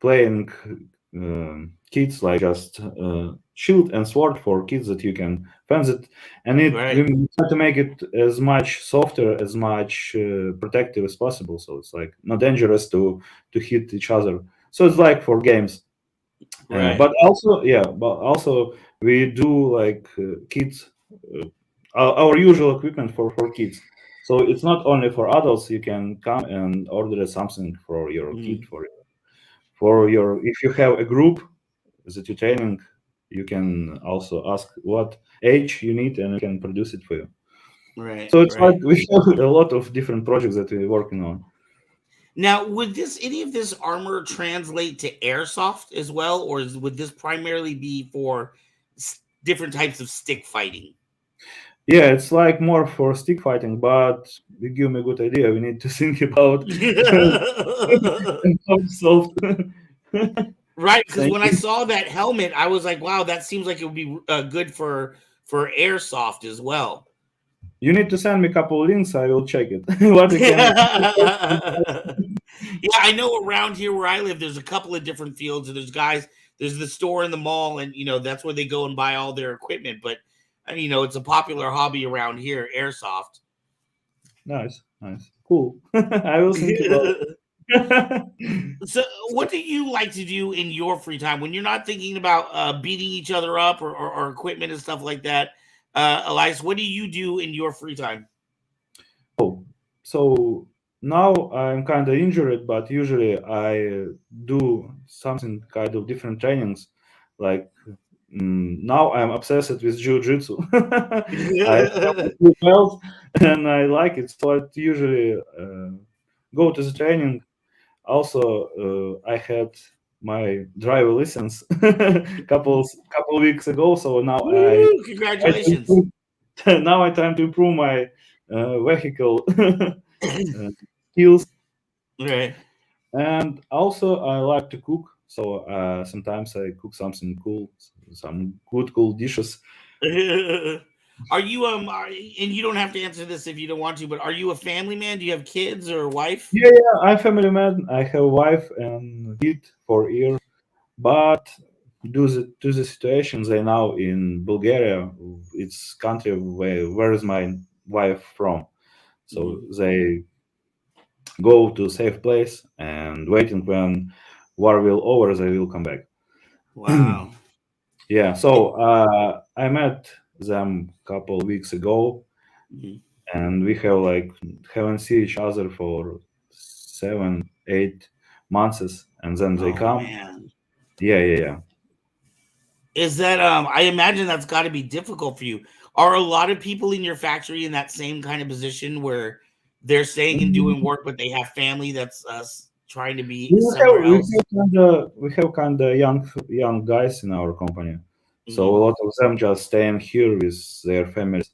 playing kits like just shield and sword for kids that you can fence it, and we Right. try to make it as much softer, as much protective as possible, so it's like not dangerous to hit each other. So it's like for games. Right. But also, yeah, but also we do like kids, our usual equipment for kids. So it's not only for adults. You can come and order something for your kid, Mhm. for your if you have a group that you're training, you can also ask what age you need, and we can produce it for you. Right. So it's like Right. we have a lot of different projects that we're working on. Now, would this any of this armor translate to airsoft as well, or would this primarily be for different types of stick fighting? Yeah, it's like more for stick fighting, but you give me a good idea. We need to think about how soft. Right, because Thank when I you. saw that helmet, I was like, "Wow, that seems like it would be good for airsoft as well." You need to send me a couple of links. I will check it. What we can. Yeah, I know around here where I live, there's a couple of different fields, and there's guys, there's the store in the mall, and that's where they go and buy all their equipment. But it's a popular hobby around here, airsoft. Nice, nice, cool. I will think about it. So, what do you like to do in your free time when you're not thinking about beating each other up or equipment and stuff like that? Elias, what do you do in your free time? So now I'm kind of injured, but usually I do something kind of different trainings. Like now I'm obsessed with jiu-jitsu. I have a blue belt and I like it, so I usually go to the training. Also, I had my driver license couple weeks ago, so now I Woo! try to Congratulations. improve, now I try to improve my vehicle skills. Right. And also, I like to cook. So sometimes I cook something cool, some good cool dishes. Are you and you don't have to answer this if you don't want to, but are you a family man? Do you have kids or a wife? Yeah, yeah, I'm family man. I have wife and kid for year, but to the situation they now in Bulgaria, it's country where is my wife from? So Mhm. they go to safe place and waiting when war will over, they will come back. Wow. Yeah, so I met them couple weeks ago, Mhm. and we have like haven't seen each other for 7, 8 months, and then they Oh come. man. Yeah, yeah, yeah. Is that I imagine that's got to be difficult for you. Are a lot of people in your factory in that same kind of position where they're staying and doing Mm, work, but they have family that's trying to be We have somewhere we else? have kind of young guys in our company, so a Hmm. lot of them just staying here with their families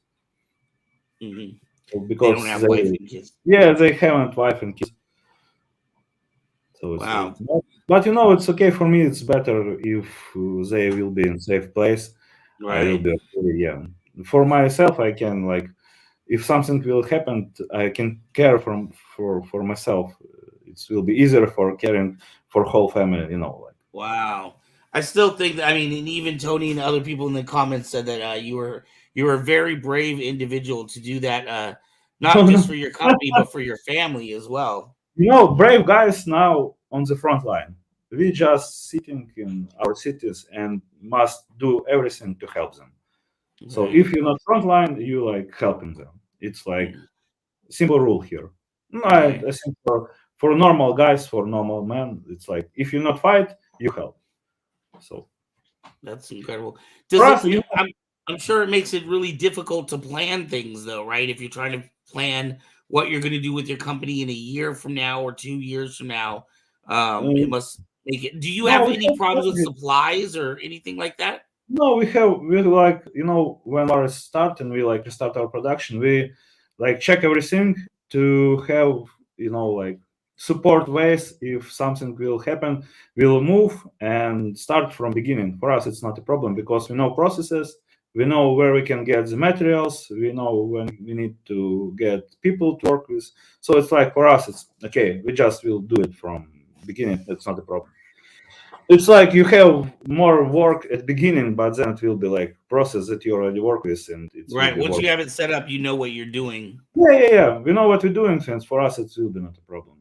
Hmm. They don't because have wife they and kids. yeah they haven't wife and kids. So it's Wow. but it's okay for me. It's better if they will be in safe place. I will Right. be okay. Yeah. For myself, I can like if something will happen, I can care for myself. It will be easier for caring for whole family. Like. Wow. I still think that, I mean, and even Tony and other people in the comments said that you were a very brave individual to do that, not No, just no. for your company but for your family as well. Brave guys now on the front line. We just sitting in our cities and must do everything to help them. So Right. if you're not front line, you like helping them. It's like Mm. simple rule here. No, I Right. think for normal guys, for normal men, it's like if you not fight, you help. So That's incredible. for Does it? us, I'm sure it makes it really difficult to plan things, though, right? If you're trying to plan what you're going to do with your company in a year from now or 2 years from now, it uh, must make it. Do you no, have we any problems with have supplies or anything like that? no, we like when our start and we like to start our production, we like check everything to have like support ways if something will happen, we'll move and start from beginning. For us, it's not a problem because we know processes, we know where we can get the materials, we know when we need to get people to work with. So it's like for us, it's okay. We just will do it from beginning. It's not a problem. It's like you have more work at beginning, but then it will be like process that you already work with, and it will Right. be Once work. you have it set up, you know what you're doing. Yeah, yeah, yeah. We know what we're doing, since for us it will be not a problem.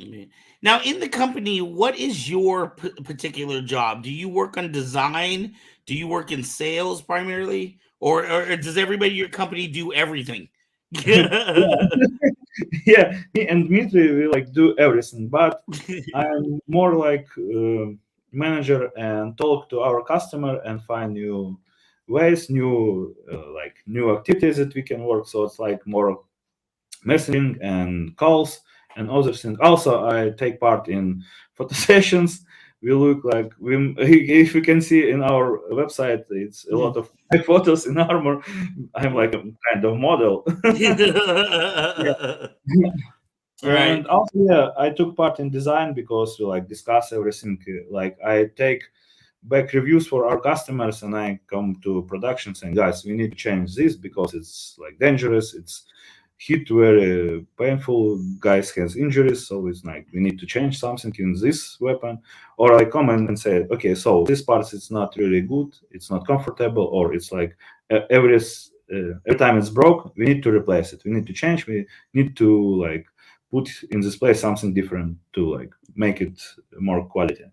Mhm. Now, in the company, what is your particular job? Do you work on design? Do you work in sales primarily, or does everybody in your company do everything? Yeah, yeah. Me and Dmitry we like do everything, but I'm more like manager and talk to our customer and find new ways, new like new activities that we can work. So it's like more messaging and calls and other things. Also, I take part in photo sessions. We look like if you can see in our website, it's a lot of my photos in armor. I'm like a kind of model. Yeah. Right. And also, yeah, I took part in design because we like discuss everything. Like I take back reviews for our customers and I come to production saying, guys, we need to change this because it's like dangerous. It's hit very painful. Guys has injuries, so it's like we need to change something in this weapon. Or I come and say, okay, so this part is not really good. It's not comfortable, or it's like every time it's broke, we need to replace it. We need to change. We need to like put in this place something different to like make it more quality.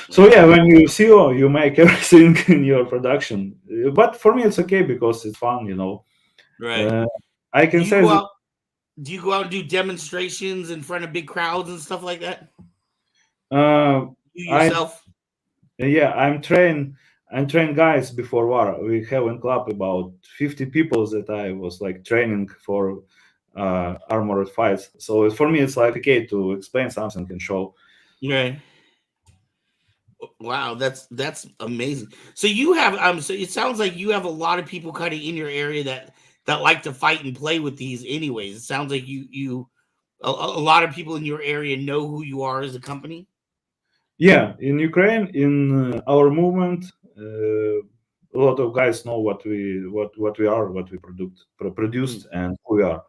So Right. yeah, when you CEO, you make everything in your production. But for me, it's okay because it's fun. Right. Uh, I Do can you say go that out? Do you go out and do demonstrations in front of big crowds and stuff like that? uh, You I yourself? yeah, I'm train guys before war. We have in club about 50 people that I was like training for armored fights. So for me, it's like okay to explain something and show. Right. Wow, that's amazing. So you have so it sounds like you have a lot of people kind of in your area that that like to fight and play with these. Anyways, it sounds like a lot of people in your area know who you are as a company. Yeah, in Ukraine, in our movement, a lot of guys know what we are, what we produced, and who we are.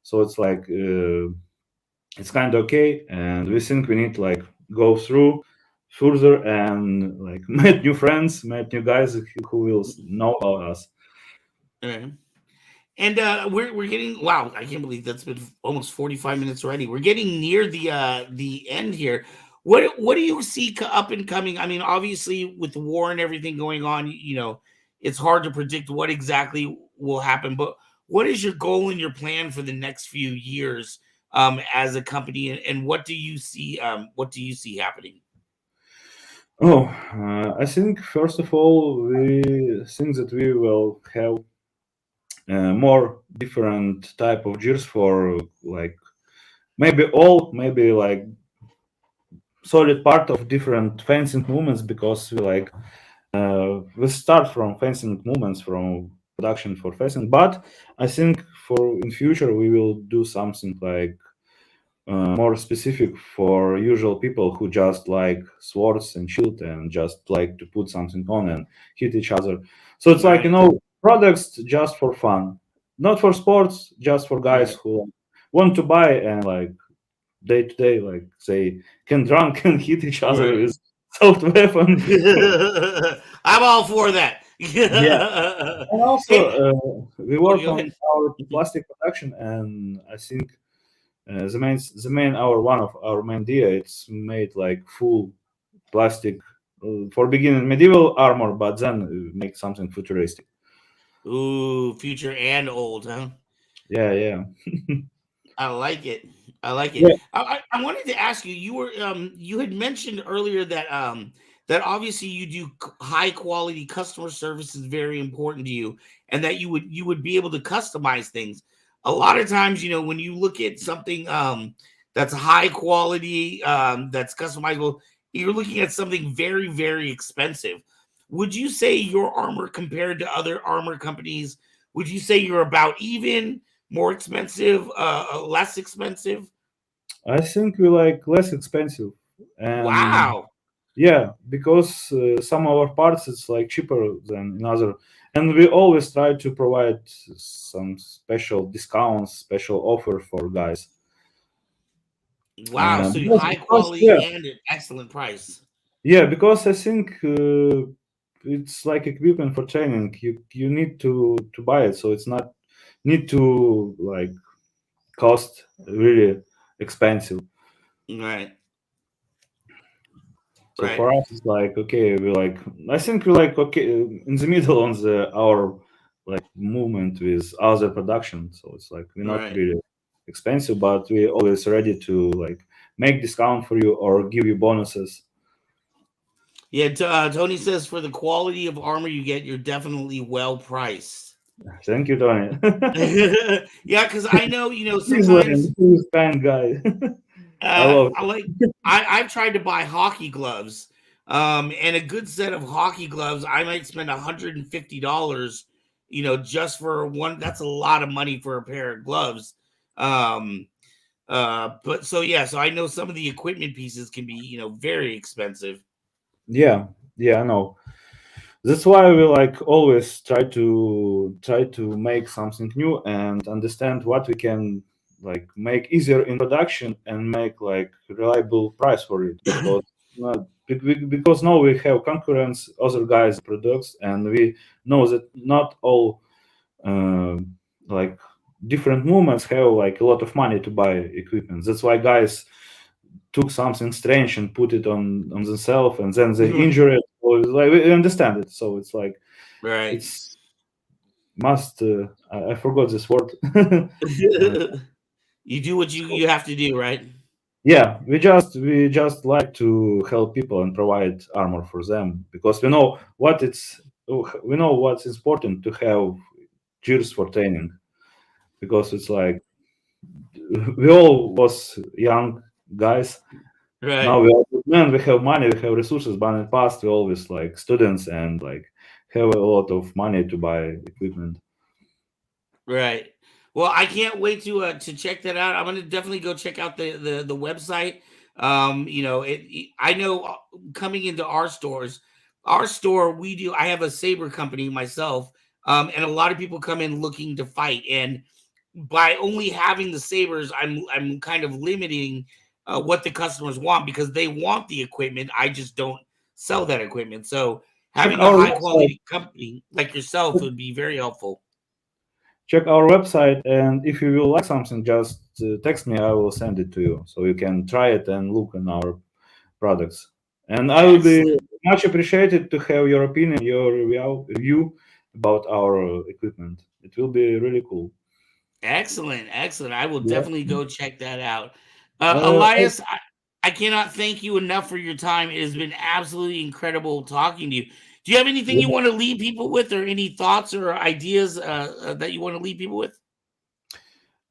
So it's like it's kind of okay, and we think we need to like go through further and like meet new friends, meet new guys who will know about us. Okay. And we're getting, wow, I can't believe that's been almost 45 minutes already. We're getting near the end here. What do you see up and coming? I mean, obviously with the war and everything going on, it's hard to predict what exactly will happen, but what is your goal and your plan for the next few years as a company, and what do you see happening? Oh, I think first of all, we think that we will have more different type of gears for like maybe like solid part of different fencing movements, because we start from fencing movements from production for fencing, but I think for in future we will do something like more specific for usual people who just like swords and shield and just like to put something on and hit each other. So it's like, products just for fun, not for sports, just for guys who want to buy and like day to day, like they can drunk and hit each other with soft weapon. I'm all for that. Yeah. And also we work on our plastic production, and I think the main our one of our main idea, it's made like full plastic for beginning medieval armor, but then make something futuristic. Ooh, future and old, huh? Yeah. I like it. I like it. Yeah. I wanted to ask you. You had mentioned earlier that obviously you do high quality customer service is very important to you, and that you would be able to customize things. A lot of times, when you look at something that's high quality, that's customizable, you're looking at something very, very expensive. Would you say your armor compared to other armor companies? Would you say you're about even? More expensive, less expensive? I think we like less expensive, and Wow. yeah, because some of our parts it's like cheaper than another, and we always try to provide some special discounts, special offer for guys. Wow. So high Because, quality yeah, and an excellent price. yeah, because I think it's like equipment for training. You need to buy it, so it's not need to like cost really expensive. Right. So for us, it's like okay, I think we like okay in the middle on our like movement with other production. So it's like we're not Right. really expensive, but we're always ready to like make discount for you or give you bonuses. Yeah. Tony says for the quality of armor you get, you're definitely well priced. Thank you, Tony. Yeah, because I know, He's sometimes he's kind guy. I love I like I've tried to buy hockey gloves. And a good set of hockey gloves, I might spend $150, just for one. That's a lot of money for a pair of gloves. Um, but so yeah, so I know some of the equipment pieces can be, very expensive. Yeah, I know. That's why we like always try to make something new and understand what we can like make easier in production and make like reliable price for it, because because now we have concurrence other guys products, and we know that not all uh, like different movements have like a lot of money to buy equipment. That's why guys took something strange and put it on themselves, and then they injure it, or like we understand it. So it's like Right. it's must I forgot this word. You do what you have to do, right? Yeah, we just like to help people and provide armor for them, because we know what's important to have gears for training, because it's like we all was young guys. Now Right. we are good men, we have money, we have resources, but in the past we always like students and like have a lot of money to buy equipment. Right. Well, I can't wait to check that out. I'm gonna definitely go check out the website. I know coming into our store, we do. I have a Saber company myself, and a lot of people come in looking to fight, and by only having the sabers, I'm kind of limiting what the customers want because they want the equipment. I just don't sell that equipment. So Check having a our high website. quality company like yourself would be very helpful. Check our website, and if you will like something, just text me. I will send it to you, so you can try it and look in our products. And I will be Excellent. much appreciated to have your opinion, your review about our equipment. It will be really cool. Excellent. Excellent. I will Yeah. definitely go check that out. Uh, Elias, I cannot thank you enough for your time. It has been absolutely incredible talking to you. Do you have anything you want to leave people with, or any thoughts or ideas that you want to leave people with?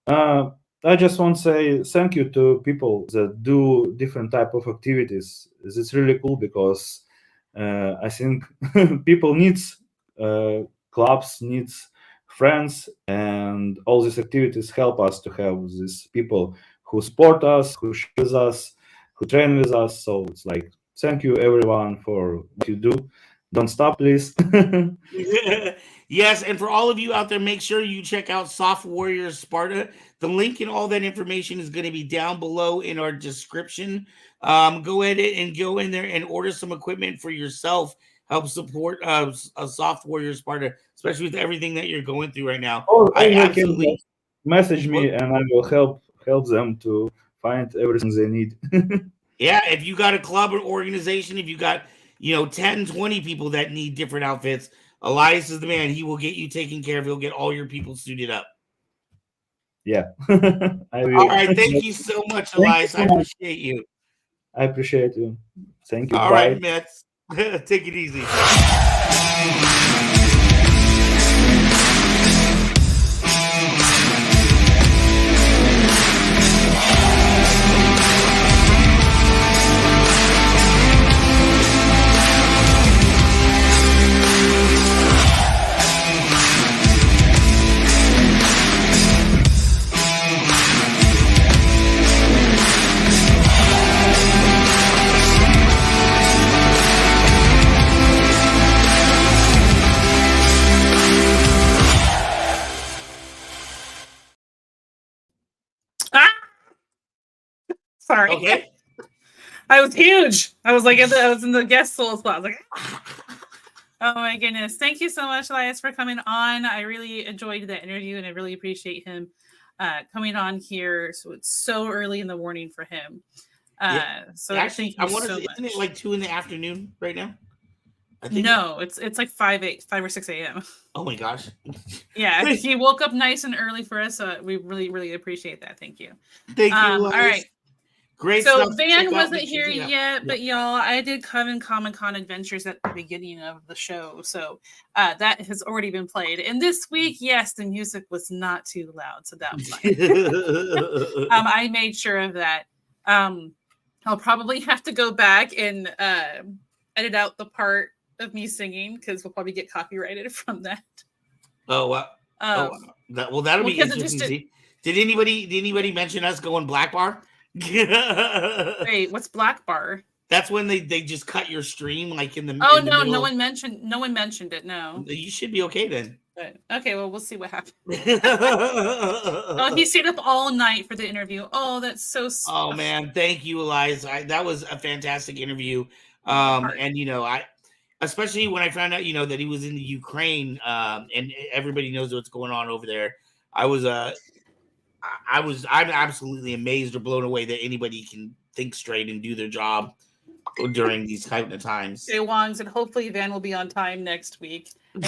I just want to say thank you to people that do different type of activities. It's really cool because I think people needs clubs, needs friends, and all these activities help us to have these people who support us, who share with us, who train with us. So it's like thank you everyone for what you do. Don't stop, please. Yes, and for all of you out there, make sure you check out Soft Warriors Sparta. The link and all that information is going to be down below in our description. Go ahead and go in there and order some equipment for yourself. Help support a Soft Warriors Sparta, especially with everything that you're going through right now. Or I they can absolutely just message me, and I will help them to find everything they need. Yeah, if you got a club or organization, if you got 10, 20 people that need different outfits, Elias is the man. He will get you taken care of. He'll get all your people suited up. Yeah, I All will. right. Thank you so much, Thank you Elias. so I much. appreciate you. I appreciate you. Thank you. All Bye. right, Mets. Take it easy. Sorry. Okay. I was huge. I was like, I was in the guest soul spot. I was like, oh my goodness. Thank you so much, Elias, for coming on. I really enjoyed that interview, and I really appreciate him coming on here. So it's so early in the morning for him. So actually, thank you I want to. so Isn't much. it like 2 in the afternoon right now? I think. No, it's like 5 or 6 a.m. Oh my gosh. Yeah, he woke up nice and early for us. So we really, really appreciate that. Thank you. Thank you. All right. Great So stuff. Van wasn't here yet, but y'all, I did Comic-Con Adventures at the beginning of the show, so that has already been played. And this week, yes, the music was not too loud, so that was fine. I made sure of that. I'll probably have to go back and edit out the part of me singing because we'll probably get copyrighted from that. Oh wow! That'll be interesting to see. Did anybody mention us going black bar? Wait, what's black bar? That's when they just cut your stream like in the. Oh in the no, middle. no one mentioned it. No, you should be okay then. But, okay, well we'll see what happens. Oh, he stayed up all night for the interview. Oh, that's so sweet. Oh man, thank you, Elias. That was a fantastic interview. And I especially when I found out that he was in the Ukraine, and everybody knows what's going on over there. I'm absolutely amazed or blown away that anybody can think straight and do their job during these kind of times. Jay Wong said, hopefully Van will be on time next week. And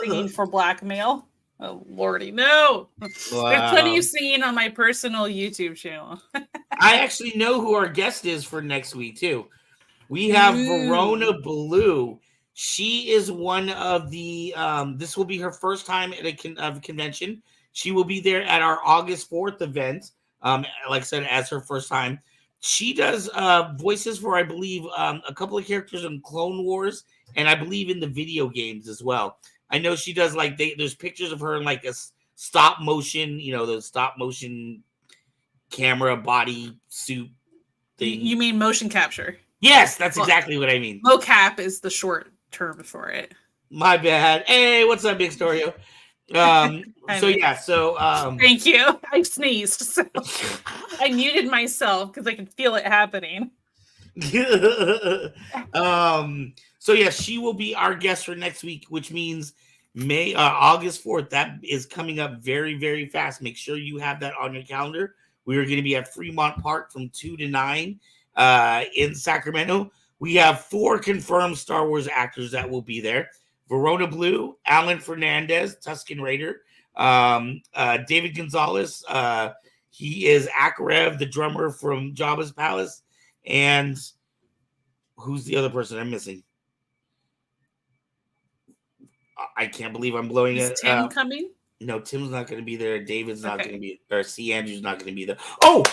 singing for blackmail. Oh, Lordy, no. Wow. There's plenty of singing on my personal YouTube channel. I actually know who our guest is for next week, too. We have Verona Blue. She is one of the, this will be her first time at a convention. She will be there at our August 4th event. Like I said, as her first time. She does voices for, I believe, a couple of characters in Clone Wars, and I believe in the video games as well. I know she does there's pictures of her in like stop motion, the stop motion camera body suit thing. You mean motion capture? Yes, that's exactly what I mean. Mocap is the short term for it. My bad. Hey, what's up, Big Storio? Thank you. I sneezed, so I muted myself because I could feel it happening. She will be our guest for next week, which means August 4th. That is coming up very, very fast. Make sure you have that on your calendar. We are going to be at Fremont Park from 2 to 9 in Sacramento. We have 4 confirmed Star Wars actors that will be there. Verona Blue, Alan Fernandez, Tusken Raider, David Gonzalez. He is Akarev, the drummer from Jabba's Palace. And who's the other person I'm missing? I can't believe I'm blowing it. Is Tim coming? No, Tim's not going to be there. David's not going to be there. C. Andrew's not going to be there. Oh,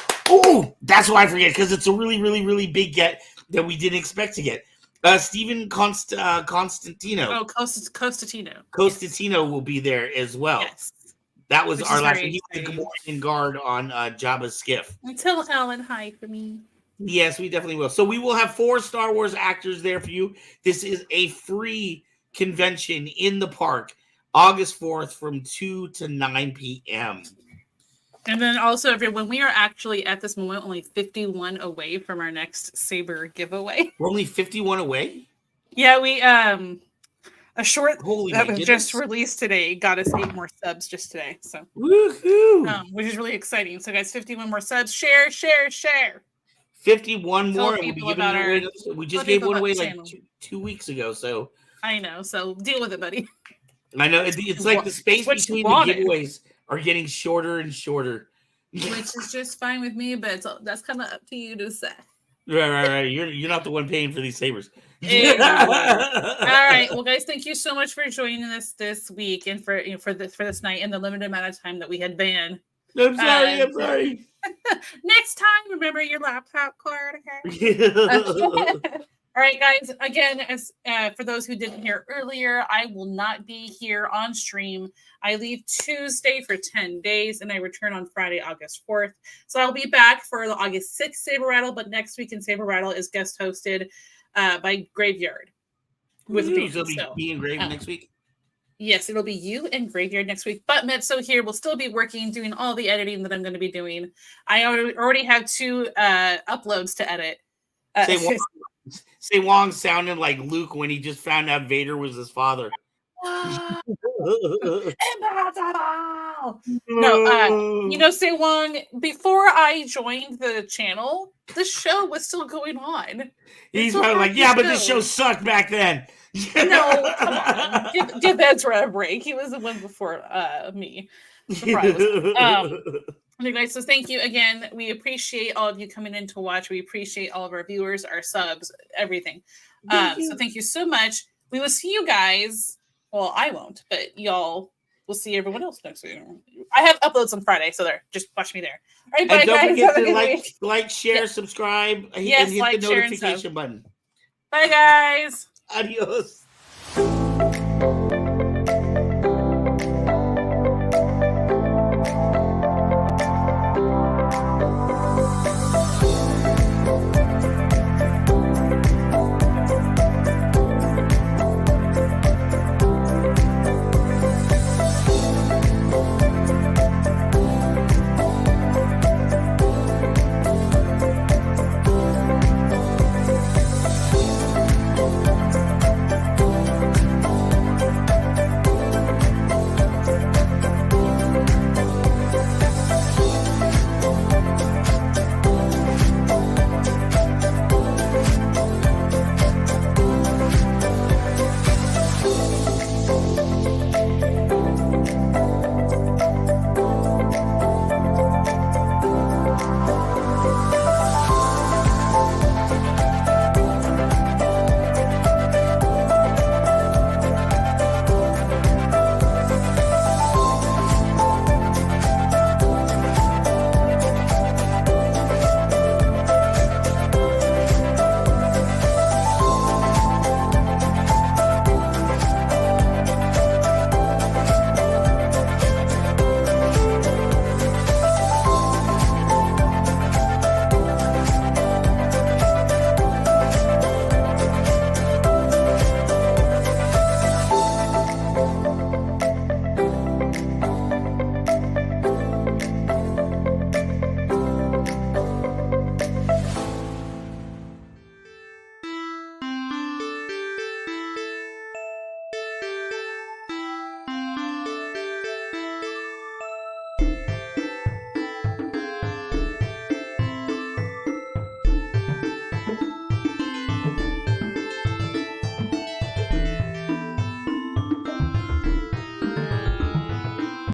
that's why I forget, because it's a really, really, really big get that we didn't expect to get. Stephen Constantino. Oh, Constantino. Constantino will be there as well. Yes. That was our last one. He was the Gamorrean guard on Jabba's skiff. Tell Alan hi for me. Yes, we definitely will. So we will have 4 Star Wars actors there for you. This is a free convention in the park, August 4th from 2 to 9 p.m. And then also, everyone, we are actually at this moment only 51 away from our next Saber giveaway. We're only 51 away? Yeah, we a short Holy that was goodness. just released today got us 8 more subs just today. So woohoo! Which is really exciting. So guys, 51 more subs. Share. 51 Tell more. And people we'll be giving about away. We just gave one away like 2 weeks ago. So I know. So deal with it, buddy. I know it's like the space between the giveaways are getting shorter and shorter, which is just fine with me. But that's kind of up to you to say. Right. You're not the one paying for these sabers. All right. Well, guys, thank you so much for joining us this week and for this night and the limited amount of time that we had banned. I'm sorry. Next time, remember your laptop card, okay? All right, guys. Again, as for those who didn't hear earlier, I will not be here on stream. I leave Tuesday for 10 days, and I return on Friday, August 4th. So I'll be back for the August 6th Saber Rattle, but next week in Saber Rattle is guest hosted by Graveyard. With being Graveyard next week? Yes, it'll be you and Graveyard next week. But Metso here will still be working, doing all the editing that I'm going to be doing. I already have 2 uploads to edit. Say Wong sounded like Luke when he just found out Vader was his father. No, Say Wong, before I joined the channel, the show was still going on. He's probably like, but this show sucked back then. No, come on. Give Ezra a break. He was the one before me. Okay, guys, so thank you again. We appreciate all of you coming in to watch. We appreciate all of our viewers, our subs, everything. So thank you so much. We will see you guys. Well, I won't, but y'all will see everyone else next week. I have uploads on Friday, so just watch me there. All right, bye, and don't guys. forget to like, share, subscribe, and hit the share, notification button. Bye, guys. Adios.